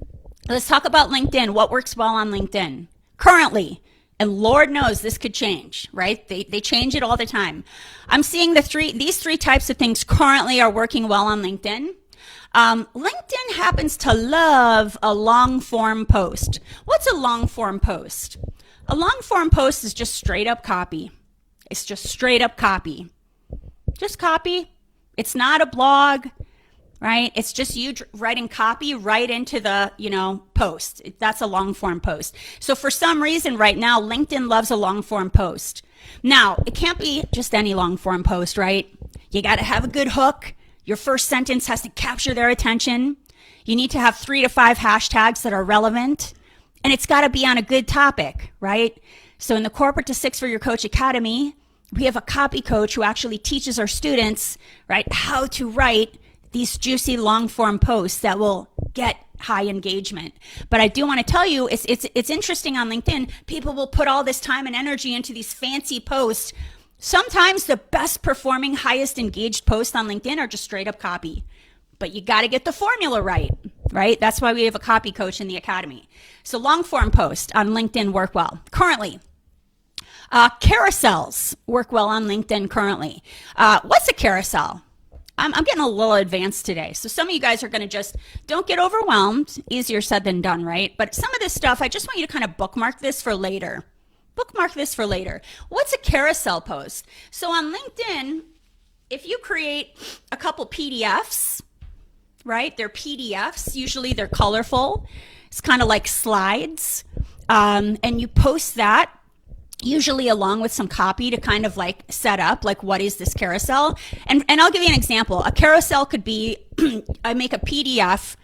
Let's talk about LinkedIn. What works well on LinkedIn currently? And Lord knows this could change, right? They change it all the time. I'm seeing these three types of things currently are working well on LinkedIn. LinkedIn happens to love a long form post. What's a long form post? A long form post is just straight up copy. It's just straight up copy. Just copy. It's not a blog, right? It's just you writing copy right into the, post. That's a long form post. So for some reason right now, LinkedIn loves a long form post. Now, it can't be just any long form post, right? You got to have a good hook. Your first sentence has to capture their attention. You need to have 3 to 5 hashtags that are relevant. And it's got to be on a good topic, right? So in the Corporate to Six Figure Coach Academy, we have a copy coach who actually teaches our students, right, how to write these juicy long form posts that will get high engagement. But I do want to tell you, it's interesting on LinkedIn. People will put all this time and energy into these fancy posts. Sometimes the best performing, highest engaged posts on LinkedIn are just straight up copy. But you got to get the formula right? That's why we have a copy coach in the academy. So long form posts on LinkedIn work well currently. Carousels work well on LinkedIn currently. What's a carousel? I'm getting a little advanced today. So some of you guys are going to just, don't get overwhelmed. Easier said than done, right? But some of this stuff, I just want you to kind of bookmark this for later. Bookmark this for later. What's a carousel post? So on LinkedIn, if you create a couple PDFs, right? They're PDFs. Usually they're colorful. It's kind of like slides. And you post that usually along with some copy to kind of like set up, like, what is this carousel? And I'll give you an example. A carousel could be, I make a PDF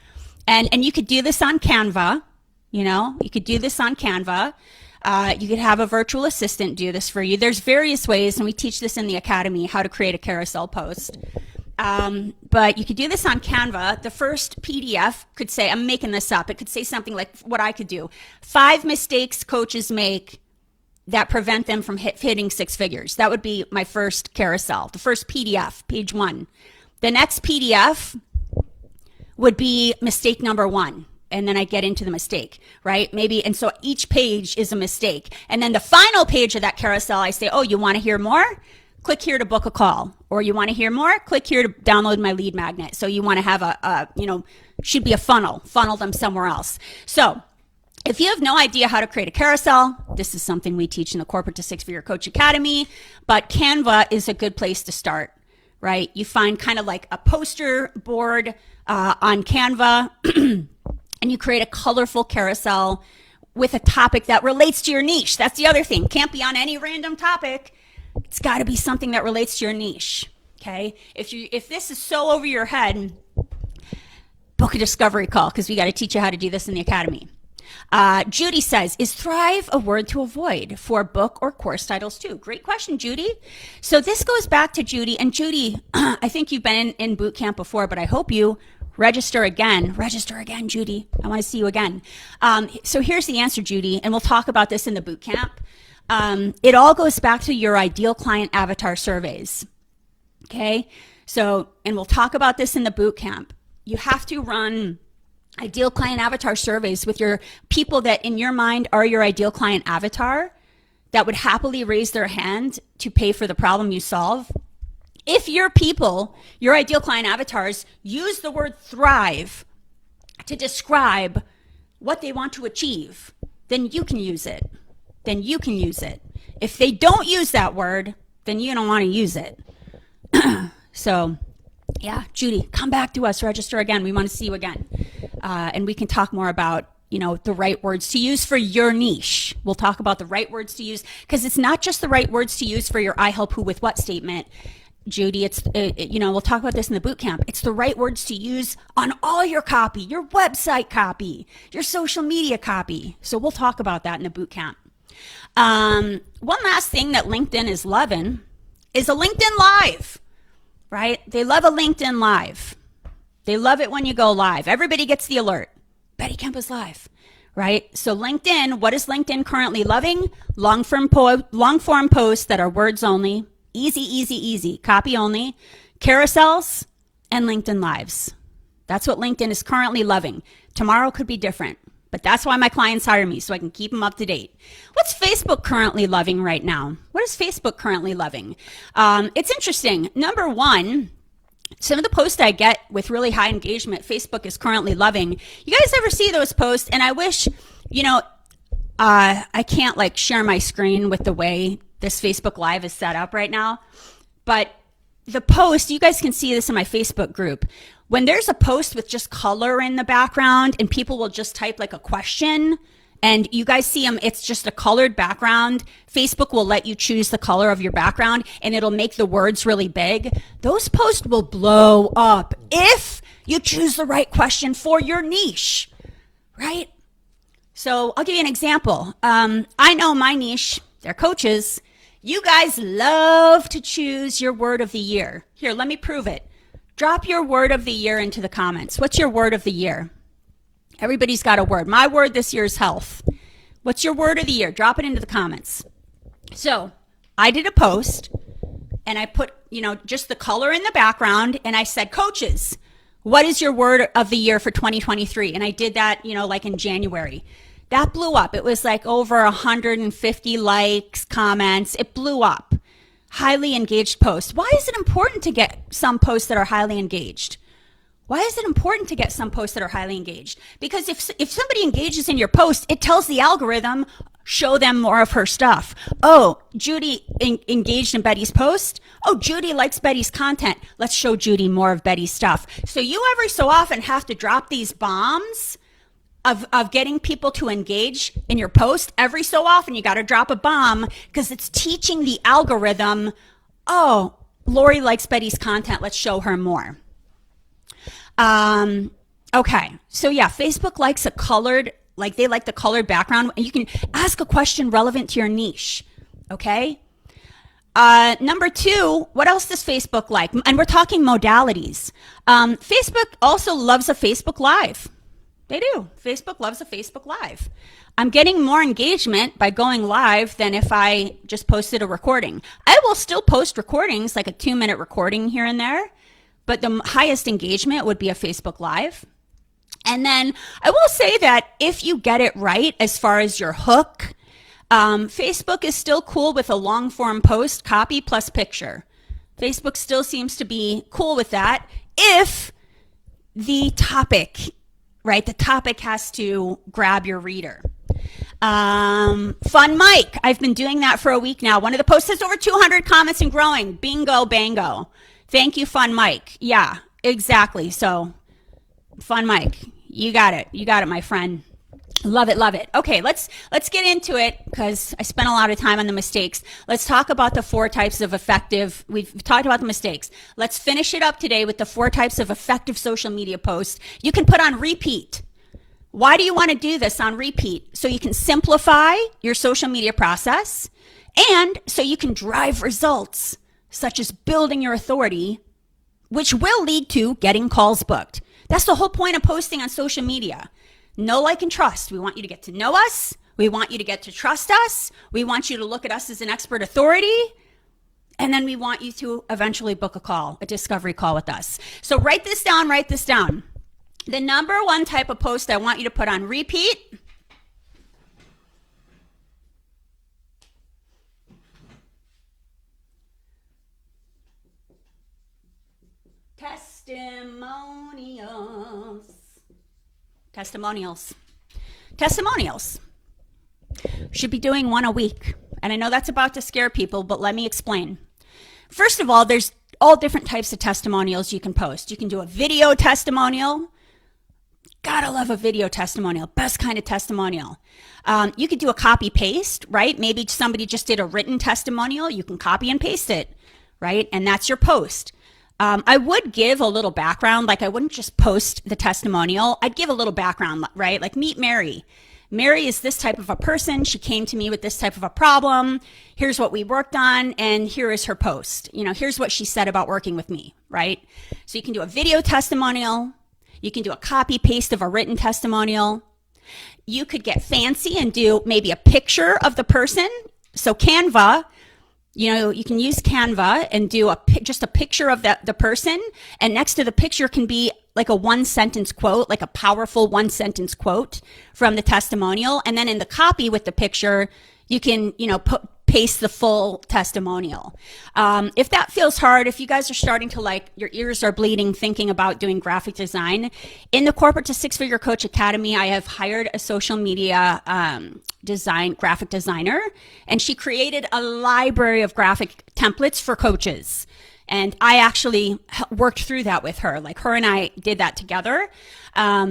and you could do this on Canva, you could do this on Canva. You could have a virtual assistant do this for you. There's various ways, and we teach this in the academy, how to create a carousel post. But you could do this on Canva. The first PDF could say, I'm making this up. It could say something like what I could do. 5 mistakes coaches make that prevent them from hitting 6 figures. That would be my first carousel, the first PDF, page 1. The next PDF would be mistake number 1. And then I get into the mistake, right? Maybe, and so each page is a mistake. And then the final page of that carousel, I say, oh, you want to hear more? Click here to book a call. Or you want to hear more? Click here to download my lead magnet. So you want to have should be a funnel them somewhere else. So if you have no idea how to create a carousel, this is something we teach in the Corporate to Six Figure Coach Academy, but Canva is a good place to start, right? You find kind of like a poster board on Canva, and you create a colorful carousel with a topic that relates to your niche. That's the other thing. Can't be on any random topic. It's got to be something that relates to your niche, okay? If this is so over your head, book a discovery call, because we got to teach you how to do this in the academy. Judy says, is thrive a word to avoid for book or course titles too? Great question, Judy. So this goes back to Judy. And Judy, I think you've been in boot camp before, but I hope you register again, Judy. I want to see you again. So here's the answer, Judy, and we'll talk about this in the boot camp. It all goes back to your ideal client avatar surveys. Okay. So, and we'll talk about this in the boot camp. You have to run ideal client avatar surveys with your people that in your mind are your ideal client avatar that would happily raise their hand to pay for the problem you solve. If your people, your ideal client avatars, use the word thrive to describe what they want to achieve, then you can use it. Then you can use it. If they don't use that word, then you don't want to use it. So, yeah, Judy, come back to us, register again. We want to see you again. And we can talk more about, the right words to use for your niche. We'll talk about the right words to use, because it's not just the right words to use for your I help who with what statement, Judy. We'll talk about this in the boot camp. It's the right words to use on all your copy, your website copy, your social media copy. So we'll talk about that in the boot camp. One last thing that LinkedIn is loving is a LinkedIn Live, right? They love a LinkedIn Live. They love it when you go live. Everybody gets the alert. Betty Kemp is live, right? So LinkedIn, what is LinkedIn currently loving? Long form posts that are words only, easy, copy only, carousels, and LinkedIn Lives. That's what LinkedIn is currently loving. Tomorrow could be different, but that's why my clients hire me, so I can keep them up to date. What's Facebook currently loving right now? What is Facebook currently loving? It's interesting. Number one, some of the posts I get with really high engagement, Facebook is currently loving. You guys ever see those posts? And I wish, I can't share my screen with the way this Facebook Live is set up right now. But the post, you guys can see this in my Facebook group. When there's a post with just color in the background and people will just type a question and you guys see them, it's just a colored background. Facebook will let you choose the color of your background and it'll make the words really big. Those posts will blow up if you choose the right question for your niche, right? So I'll give you an example. I know my niche, they're coaches. You guys love to choose your word of the year. Here, let me prove it. Drop your word of the year into the comments. What's your word of the year? Everybody's got a word. My word this year is health. What's your word of the year? Drop it into the comments. So I did a post and I put, just the color in the background and I said, coaches, what is your word of the year for 2023? And I did that, in January. That blew up. It was over 150 likes, comments. It blew up. Highly engaged post. Why is it important to get some posts that are highly engaged? Why is it important to get some posts that are highly engaged? Because if somebody engages in your post, it tells the algorithm, show them more of her stuff. Oh, Judy engaged in Betty's post. Oh, Judy likes Betty's content. Let's show Judy more of Betty's stuff. So you every so often have to drop these bombs of getting people to engage in your post. Every so often you got to drop a bomb because it's teaching the algorithm, oh, Lori likes Betty's content. Let's show her more. Okay. So yeah, Facebook likes a colored, they like the colored background, and you can ask a question relevant to your niche. Okay. Number two, what else does Facebook like? And we're talking modalities. Facebook also loves a Facebook Live. They do. Facebook loves a Facebook Live. I'm getting more engagement by going live than if I just posted a recording. I will still post recordings, like a 2-minute recording here and there, but the highest engagement would be a Facebook Live. And then I will say that if you get it right as far as your hook, Facebook is still cool with a long form post, copy plus picture. Facebook still seems to be cool with that if the topic, right? The topic has to grab your reader. Fun Mike. I've been doing that for a week now. One of the posts has over 200 comments and growing. Bingo, bango. Thank you, Fun Mike. Yeah, exactly. So, Fun Mike, you got it. You got it, my friend. Love it, love it. Okay, let's get into it because I spent a lot of time on the mistakes. Let's talk about the 4 types of effective. We've talked about the mistakes. Let's finish it up today with the 4 types of effective social media posts you can put on repeat. Why do you want to do this on repeat? So you can simplify your social media process and so you can drive results such as building your authority, which will lead to getting calls booked. That's the whole point of posting on social media. Know, like, and trust. We want you to get to know us. We want you to get to trust us. We want you to look at us as an expert authority. And then we want you to eventually book a call, a discovery call with us. So write this down, write this down. The number one type of post I want you to put on repeat testimonials. Testimonials. Testimonials. Should be doing one a week. And I know that's about to scare people, but let me explain. First of all, there's all different types of testimonials you can post. You can do a video testimonial. Gotta love a video testimonial. Best kind of testimonial. You could do a copy paste, right? Maybe somebody just did a written testimonial. You can copy and paste it, right? And that's your post. I would give a little background. Like I wouldn't just post the testimonial. I'd give a little background, right? Like meet Mary. Mary is this type of a person. She came to me with this type of a problem. Here's what we worked on, and here is her post. You know, here's what she said about working with me, right? So you can do a video testimonial. You can do a copy paste of a written testimonial. You could get fancy and do maybe a picture of the person. So Canva, you know, you can use Canva and do just a picture of the person, and next to the picture can be like a one-sentence quote, like a powerful one-sentence quote from the testimonial. And then in the copy with the picture, you can, you know, paste the full testimonial. If that feels hard, if you guys are starting to like, your ears are bleeding thinking about doing graphic design, in the Corporate to Six Figure Coach Academy, I have hired a social media graphic designer, and she created a library of graphic templates for coaches. And I actually worked through that with her. Like her and I did that together.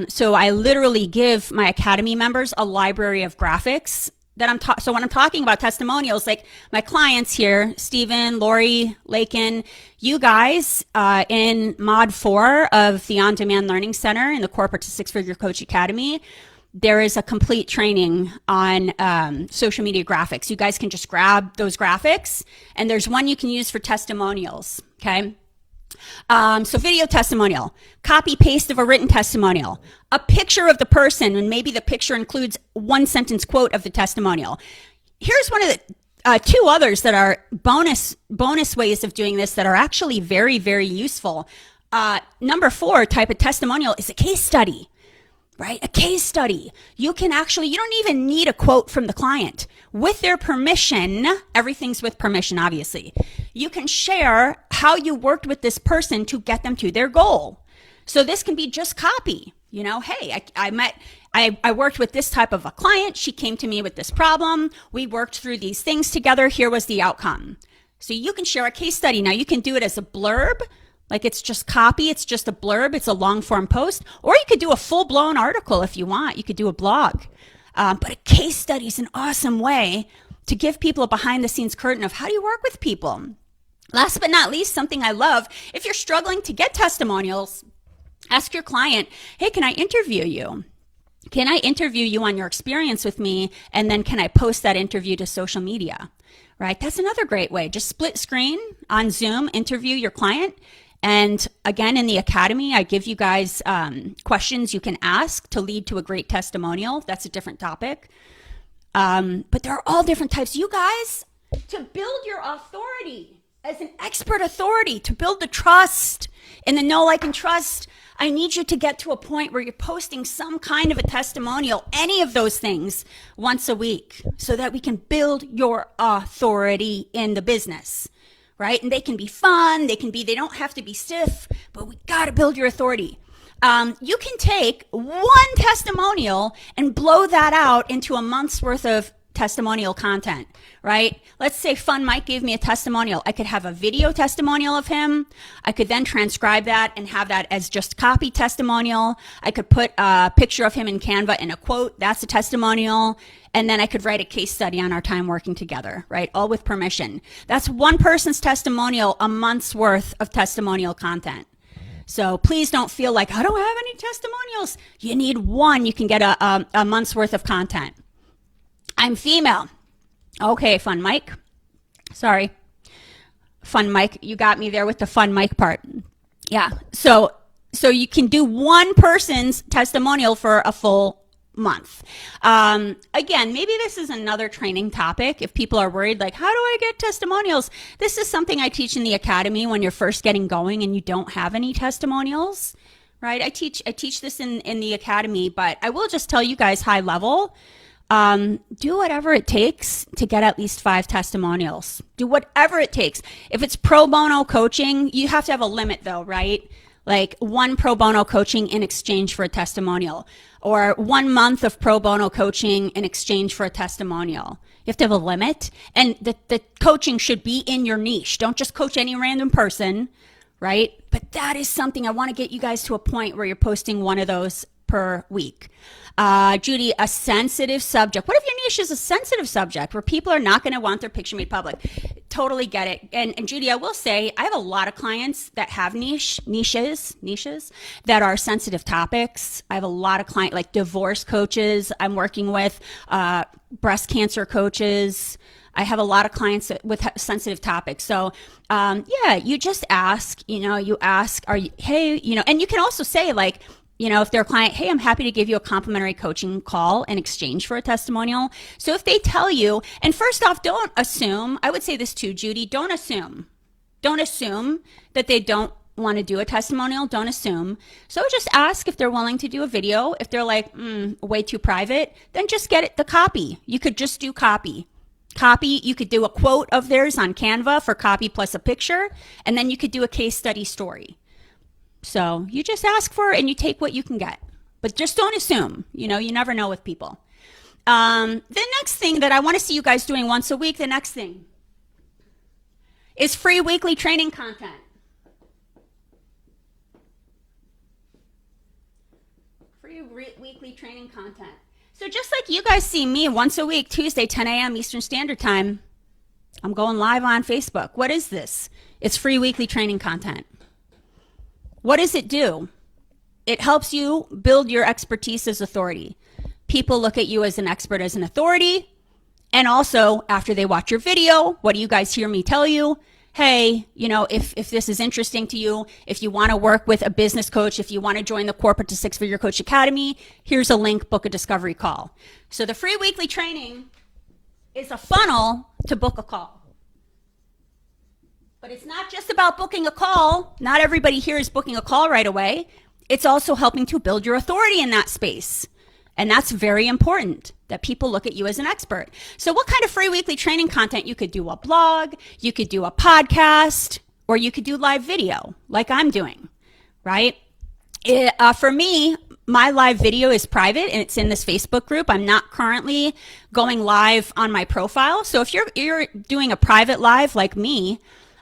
So I literally give my Academy members a library of graphics that so when I'm talking about testimonials, like my clients here, Stephen, Lori, Lakin, you guys in Mod 4 of the On Demand Learning Center in the Corporate to Six Figure Coach Academy, there is a complete training on social media graphics. You guys can just grab those graphics, and there's one you can use for testimonials, okay? So video testimonial, copy paste of a written testimonial, a picture of the person, and maybe the picture includes one sentence quote of the testimonial. Here's one of the two others that are bonus ways of doing this that are actually very, very useful. Number 4 type of testimonial is a case study. Right? A case study. You can actually, you don't even need a quote from the client. With their permission, everything's with permission, obviously. You can share how you worked with this person to get them to their goal. So this can be just copy. You know, hey, I worked with this type of a client. She came to me with this problem. We worked through these things together. Here was the outcome. So you can share a case study. Now you can do it as a blurb. Like it's just copy, it's just a blurb, it's a long form post, or you could do a full blown article if you want. You could do a blog. But a case study is an awesome way to give people a behind the scenes curtain of how do you work with people. Last but not least, something I love, if you're struggling to get testimonials, ask your client, hey, can I interview you? Can I interview you on your experience with me? And then can I post that interview to social media? Right? That's another great way. Just split screen on Zoom, interview your client. And again, in the Academy, I give you guys questions you can ask to lead to a great testimonial. That's a different topic. But there are all different types. You guys, to build your authority as an expert authority, to build the trust and the know, like, and trust, I need you to get to a point where you're posting some kind of a testimonial, any of those things, once a week, so that we can build your authority in the business. Right? And they can be fun. They don't have to be stiff, but we got to build your authority. You can take one testimonial and blow that out into a month's worth of testimonial content, right? Let's say Fun Mike gave me a testimonial. I could have a video testimonial of him. I could then transcribe that and have that as just copy testimonial. I could put a picture of him in Canva and a quote. That's a testimonial. And then I could write a case study on our time working together, right? All with permission. That's one person's testimonial, a month's worth of testimonial content. So please don't feel like, I don't have any testimonials. You need one. You can get a month's worth of content. I'm female. Okay, Fun Mike. Sorry. Fun Mike, you got me there with the Fun Mike part. Yeah, so you can do one person's testimonial for a full month. Again, maybe this is another training topic. If people are worried, like, how do I get testimonials? This is something I teach in the Academy when you're first getting going and you don't have any testimonials, right? I teach this in the academy, but I will just tell you guys high level. Do whatever it takes to get at least 5 testimonials. Do whatever it takes. If it's pro bono coaching, you have to have a limit though, right? Like 1 pro bono coaching in exchange for a testimonial, or 1 month of pro bono coaching in exchange for a testimonial. You have to have a limit, and the coaching should be in your niche. Don't just coach any random person, right? But that is something I want to get you guys to a point where you're posting 1 of those per week. Judy, a sensitive subject. What if your niche is a sensitive subject where people are not going to want their picture made public? Totally get it. And Judy, I will say, I have a lot of clients that have niches that are sensitive topics. I have a lot of clients like divorce coaches I'm working with, breast cancer coaches. I have a lot of clients with sensitive topics. So, yeah, you just ask, you ask, hey, and you can also say like, if they're a client, hey, I'm happy to give you a complimentary coaching call in exchange for a testimonial. So if they tell you, and first off, don't assume, I would say this too, Judy, don't assume that they don't want to do a testimonial. Don't assume. So just ask if they're willing to do a video. If they're like, way too private, then just get the copy. You could just do copy. You could do a quote of theirs on Canva for copy plus a picture, and then you could do a case study story. So you just ask for it and you take what you can get, but just don't assume, you never know with people. The next thing that I want to see you guys doing once a week, the next thing is free weekly training content. Free weekly training content. So just like you guys see me once a week, Tuesday, 10 a.m. Eastern Standard Time, I'm going live on Facebook. What is this? It's free weekly training content. What does it do? It helps you build your expertise as authority. People look at you as an expert, as an authority. And also, after they watch your video, what do you guys hear me tell you? Hey, if this is interesting to you, if you want to work with a business coach, if you want to join the Corporate to 6-Figure Coach Academy, here's a link, book a discovery call. So the free weekly training is a funnel to book a call. But it's not just about booking a call. Not everybody here is booking a call right away. It's also helping to build your authority in that space. And that's very important, that people look at you as an expert. So what kind of free weekly training content? You could do a blog, you could do a podcast, or you could do live video like I'm doing, right? For me, my live video is private and it's in this Facebook group. I'm not currently going live on my profile. So if you're doing a private live like me,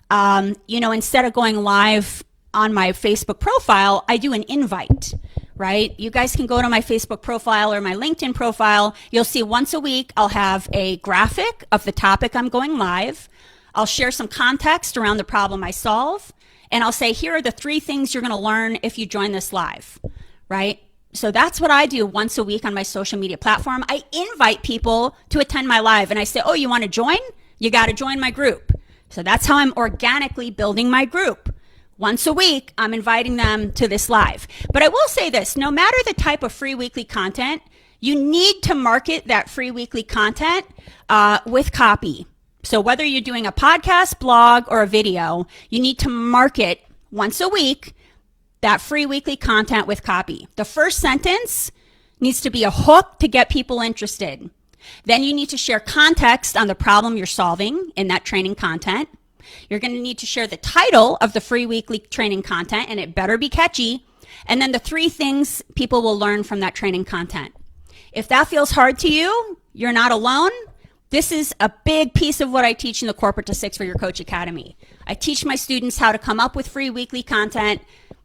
instead of going live on my Facebook profile, I do an invite, right? You guys can go to my Facebook profile or my LinkedIn profile. You'll see once a week, I'll have a graphic of the topic I'm going live. I'll share some context around the problem I solve. And I'll say, here are the 3 things you're going to learn if you join this live, right? So that's what I do once a week on my social media platform. I invite people to attend my live and I say, oh, you want to join? You got to join my group. So that's how I'm organically building my group. Once a week, I'm inviting them to this live. But I will say this, no matter the type of free weekly content, you need to market that free weekly content with copy. So whether you're doing a podcast, blog, or a video, you need to market once a week that free weekly content with copy. The first sentence needs to be a hook to get people interested. Then you need to share context on the problem you're solving in that training content. You're going to need to share the title of the free weekly training content, and it better be catchy. And then the 3 things people will learn from that training content. If that feels hard to you, you're not alone. This is a big piece of what I teach in the Corporate to 6-Figure Coach Academy. I teach my students how to come up with free weekly content,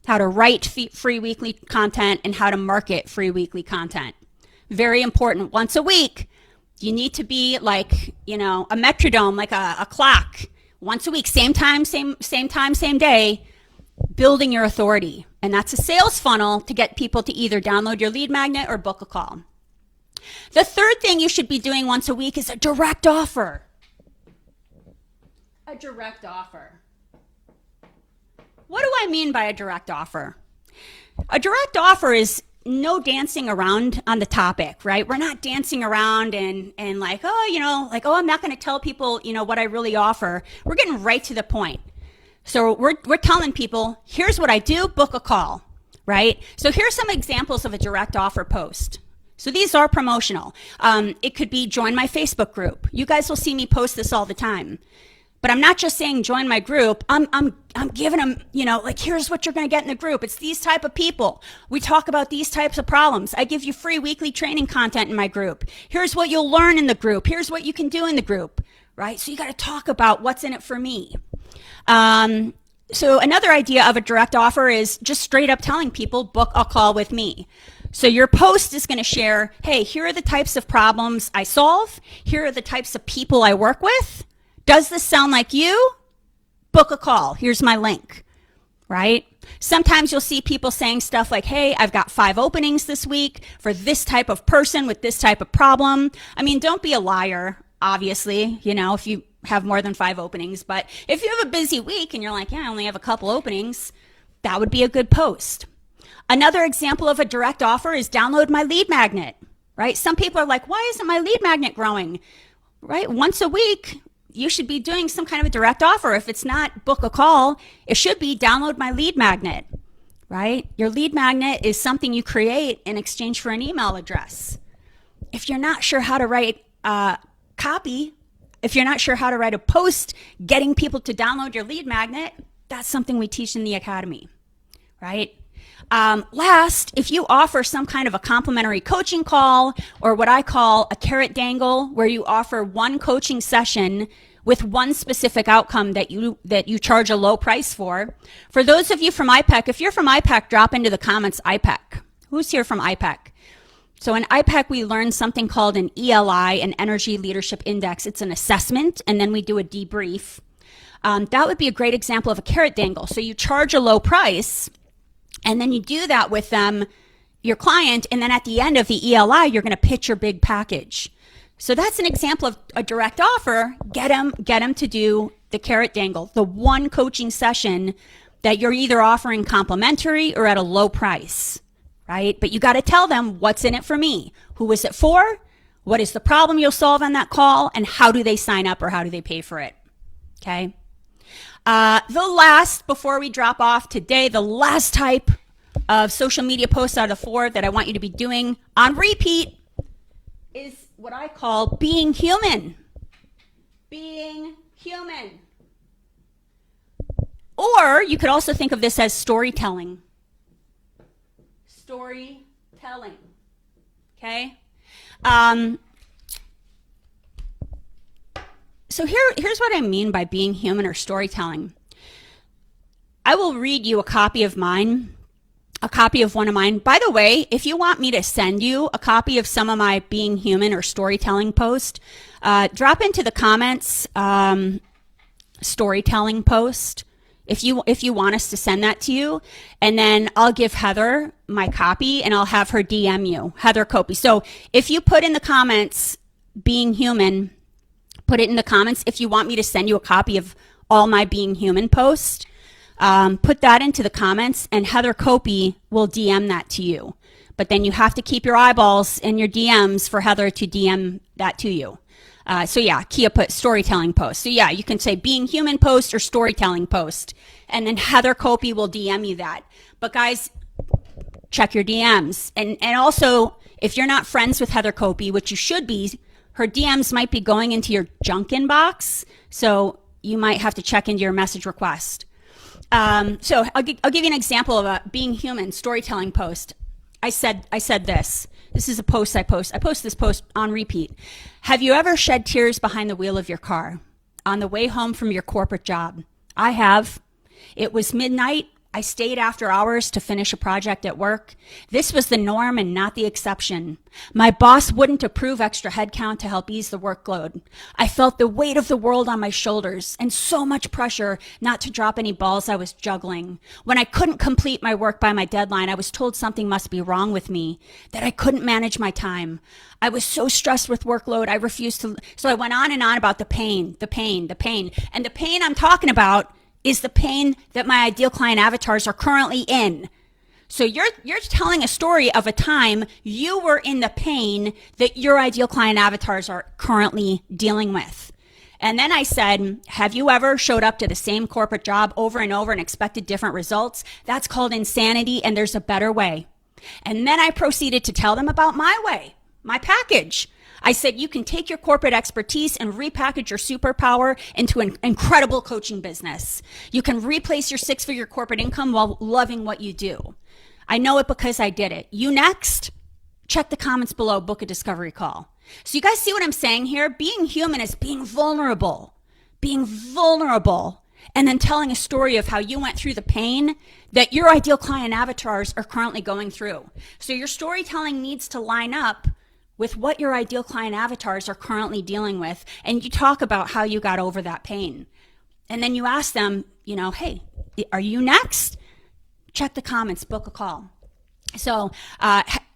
how to write free weekly content, and how to market free weekly content. Very important. Once a week, you need to be like, a metronome, like a clock. Once a week, same time, same day, building your authority. And that's a sales funnel to get people to either download your lead magnet or book a call. The third thing you should be doing once a week is a direct offer. A direct offer. What do I mean by a direct offer? A direct offer is no dancing around on the topic, right? We're not dancing around and like, I'm not going to tell people, what I really offer. We're getting right to the point. So we're telling people, here's what I do, book a call, right? So here's some examples of a direct offer post. So these are promotional. It could be join my Facebook group. You guys will see me post this all the time. But I'm not just saying join my group. I'm giving them, like, here's what you're going to get in the group. It's these type of people. We talk about these types of problems. I give you free weekly training content in my group. Here's what you'll learn in the group. Here's what you can do in the group, right? So you got to talk about what's in it for me. So another idea of a direct offer is just straight up telling people, book a call with me. So your post is going to share, hey, here are the types of problems I solve. Here are the types of people I work with. Does this sound like you? Book a call. Here's my link, right? Sometimes you'll see people saying stuff like, hey, I've got 5 openings this week for this type of person with this type of problem. I mean, don't be a liar, obviously, if you have more than 5 openings. But if you have a busy week and you're like, yeah, I only have a couple openings, that would be a good post. Another example of a direct offer is download my lead magnet, right? Some people are like, why isn't my lead magnet growing, right? Once a week, you should be doing some kind of a direct offer. If it's not book a call, it should be download my lead magnet, right? Your lead magnet is something you create in exchange for an email address. If you're not sure how to write copy, if you're not sure how to write a post getting people to download your lead magnet, that's something we teach in the academy, right? Last, if you offer some kind of a complimentary coaching call, or what I call a carrot dangle, where you offer one coaching session with one specific outcome that you charge a low price for those of you from IPEC, if you're from IPEC, drop into the comments IPEC. Who's here from IPEC? So in IPEC, we learn something called an ELI, an Energy Leadership Index. It's an assessment, and then we do a debrief. That would be a great example of a carrot dangle. So you charge a low price, and then you do that with them, your client, and then at the end of the ELI, you're going to pitch your big package. So that's an example of a direct offer. Get them to do the carrot dangle, the one coaching session that you're either offering complimentary or at a low price, right? But you got to tell them what's in it for me. Who is it for? What is the problem you'll solve on that call? And how do they sign up, or how do they pay for it? Okay. The last, before we drop off today, the last type of social media posts out of 4 that I want you to be doing on repeat is what I call being human. Being human. Or you could also think of this as storytelling. Storytelling. Okay? So here's what I mean by being human or storytelling. I will read you a copy of mine, a copy of one of mine. By the way, if you want me to send you a copy of some of my being human or storytelling post, drop into the comments storytelling post if you want us to send that to you, and then I'll give Heather my copy and I'll have her DM you, Heather Copey. So if you put in the comments being human, put it in the comments if you want me to send you a copy of all my being human posts. Put that into the comments and Heather Copey will DM that to you. But then you have to keep your eyeballs in your DMs for Heather to DM that to you. So yeah, Kia put storytelling post. So yeah, you can say being human post or storytelling post. And then Heather Copey will DM you that. But guys, check your DMs. And also, if you're not friends with Heather Copey, which you should be, her DMs might be going into your junk inbox, so you might have to check into your message request. So I'll give you an example of a being human storytelling post. I said this. This is a post I post. I post this post on repeat. Have you ever shed tears behind the wheel of your car on the way home from your corporate job? I have. It was midnight. I stayed after hours to finish a project at work. This was the norm and not the exception. My boss wouldn't approve extra headcount to help ease the workload. I felt the weight of the world on my shoulders and so much pressure not to drop any balls I was juggling. When I couldn't complete my work by my deadline, I was told something must be wrong with me, that I couldn't manage my time. I was so stressed with workload, I refused to. So I went on and on about the pain. And the pain I'm talking about is the pain that my ideal client avatars are currently in. So you're telling a story of a time you were in the pain that your ideal client avatars are currently dealing with. And then I said, have you ever showed up to the same corporate job over and over and expected different results? That's called insanity, and there's a better way. And then I proceeded to tell them about my way, my package. I said, you can take your corporate expertise and repackage your superpower into an incredible coaching business. You can replace your 6-figure corporate income while loving what you do. I know it because I did it. You next? Check the comments below, book a discovery call. So you guys see what I'm saying here? Being human is being vulnerable, and then telling a story of how you went through the pain that your ideal client avatars are currently going through. So your storytelling needs to line up with what your ideal client avatars are currently dealing with. And you talk about how you got over that pain. And then you ask them, hey, are you next? Check the comments, book a call. So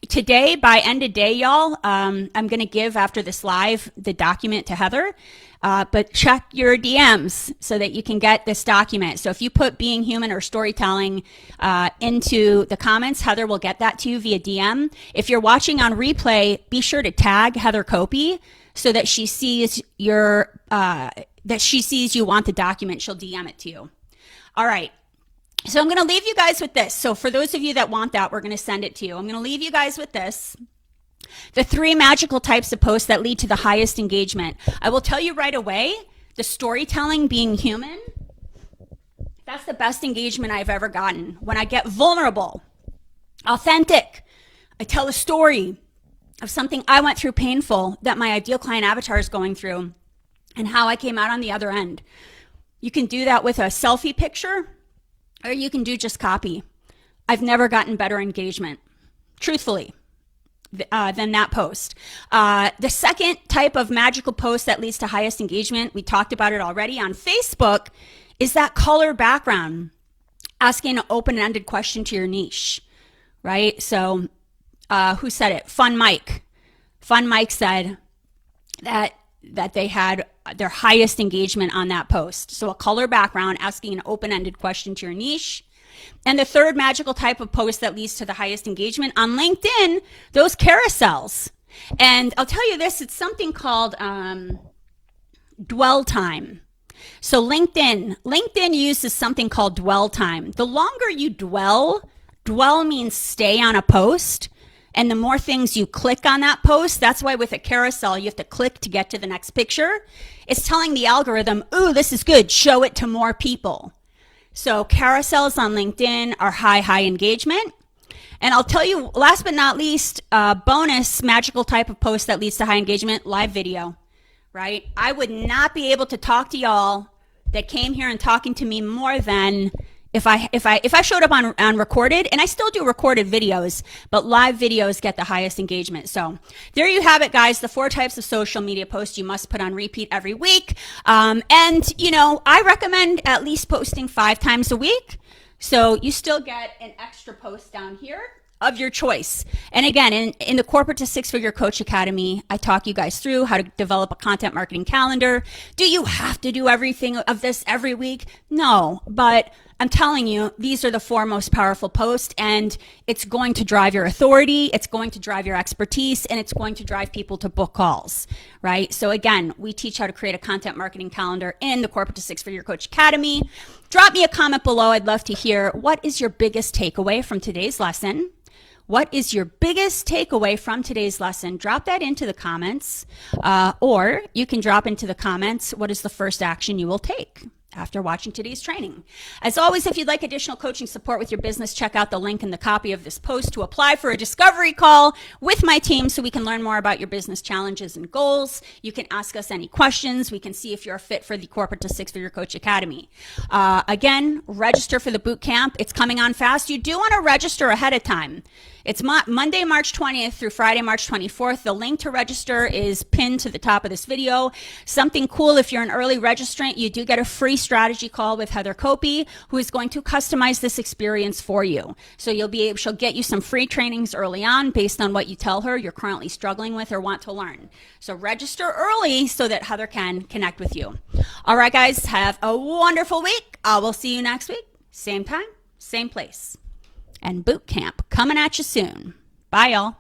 today, by end of day, y'all, I'm going to give after this live the document to Heather. But check your DMs so that you can get this document. So if you put being human or storytelling into the comments, Heather will get that to you via DM. If you're watching on replay, be sure to tag Heather Copey so that she sees you want the document. She'll DM it to you. All right. So I'm going to leave you guys with this. So for those of you that want that, we're going to send it to you. I'm going to leave you guys with this. The 3 magical types of posts that lead to the highest engagement. I will tell you right away, the storytelling, being human, that's the best engagement I've ever gotten. When I get vulnerable, authentic, I tell a story of something I went through painful that my ideal client avatar is going through and how I came out on the other end. You can do that with a selfie picture, or you can do just copy. I've never gotten better engagement, truthfully, than that post. The second type of magical post that leads to highest engagement, we talked about it already on Facebook, is that color background, asking an open-ended question to your niche, right? So who said it? Fun Mike. Fun Mike said that they had their highest engagement on that post. So a color background, asking an open-ended question to your niche. And the third magical type of post that leads to the highest engagement on LinkedIn, those carousels. And I'll tell you this, it's something called dwell time. So LinkedIn uses something called dwell time. The longer you dwell means stay on a post. And the more things you click on that post, that's why with a carousel, you have to click to get to the next picture. It's telling the algorithm, ooh, this is good, show it to more people. So carousels on LinkedIn are high engagement. And I'll tell you, last but not least, bonus magical type of post that leads to high engagement, live video, right? I would not be able to talk to y'all that came here and talking to me more than if I showed up on recorded, and I still do recorded videos, but live videos get the highest engagement. So there you have it, guys. The 4 types of social media posts you must put on repeat every week. And I recommend at least posting 5 times a week. So you still get an extra post down here of your choice. And again, in the Corporate to 6-Figure Coach Academy, I talk you guys through how to develop a content marketing calendar. Do you have to do everything of this every week? No, but I'm telling you, these are the 4 most powerful posts, and it's going to drive your authority, it's going to drive your expertise, and it's going to drive people to book calls, right? So again, we teach how to create a content marketing calendar in the Corporate to 6-Figure Coach Academy. Drop me a comment below. I'd love to hear, what is your biggest takeaway from today's lesson? What is your biggest takeaway from today's lesson? Drop that into the comments, or you can drop into the comments, what is the first action you will take after watching today's training. As always, if you'd like additional coaching support with your business, check out the link in the copy of this post to apply for a discovery call with my team so we can learn more about your business challenges and goals. You can ask us any questions. We can see if you're a fit for the Corporate to 6-Figure Coach Academy. Again, register for the boot camp. It's coming on fast. You do want to register ahead of time. It's Monday, March 20th through Friday, March 24th. The link to register is pinned to the top of this video. Something cool, if you're an early registrant, you do get a free strategy call with Heather Copey, who is going to customize this experience for you. So she'll get you some free trainings early on based on what you tell her you're currently struggling with or want to learn. So register early so that Heather can connect with you. All right, guys, have a wonderful week. I will see you next week. Same time, same place. And boot camp coming at you soon. Bye, y'all.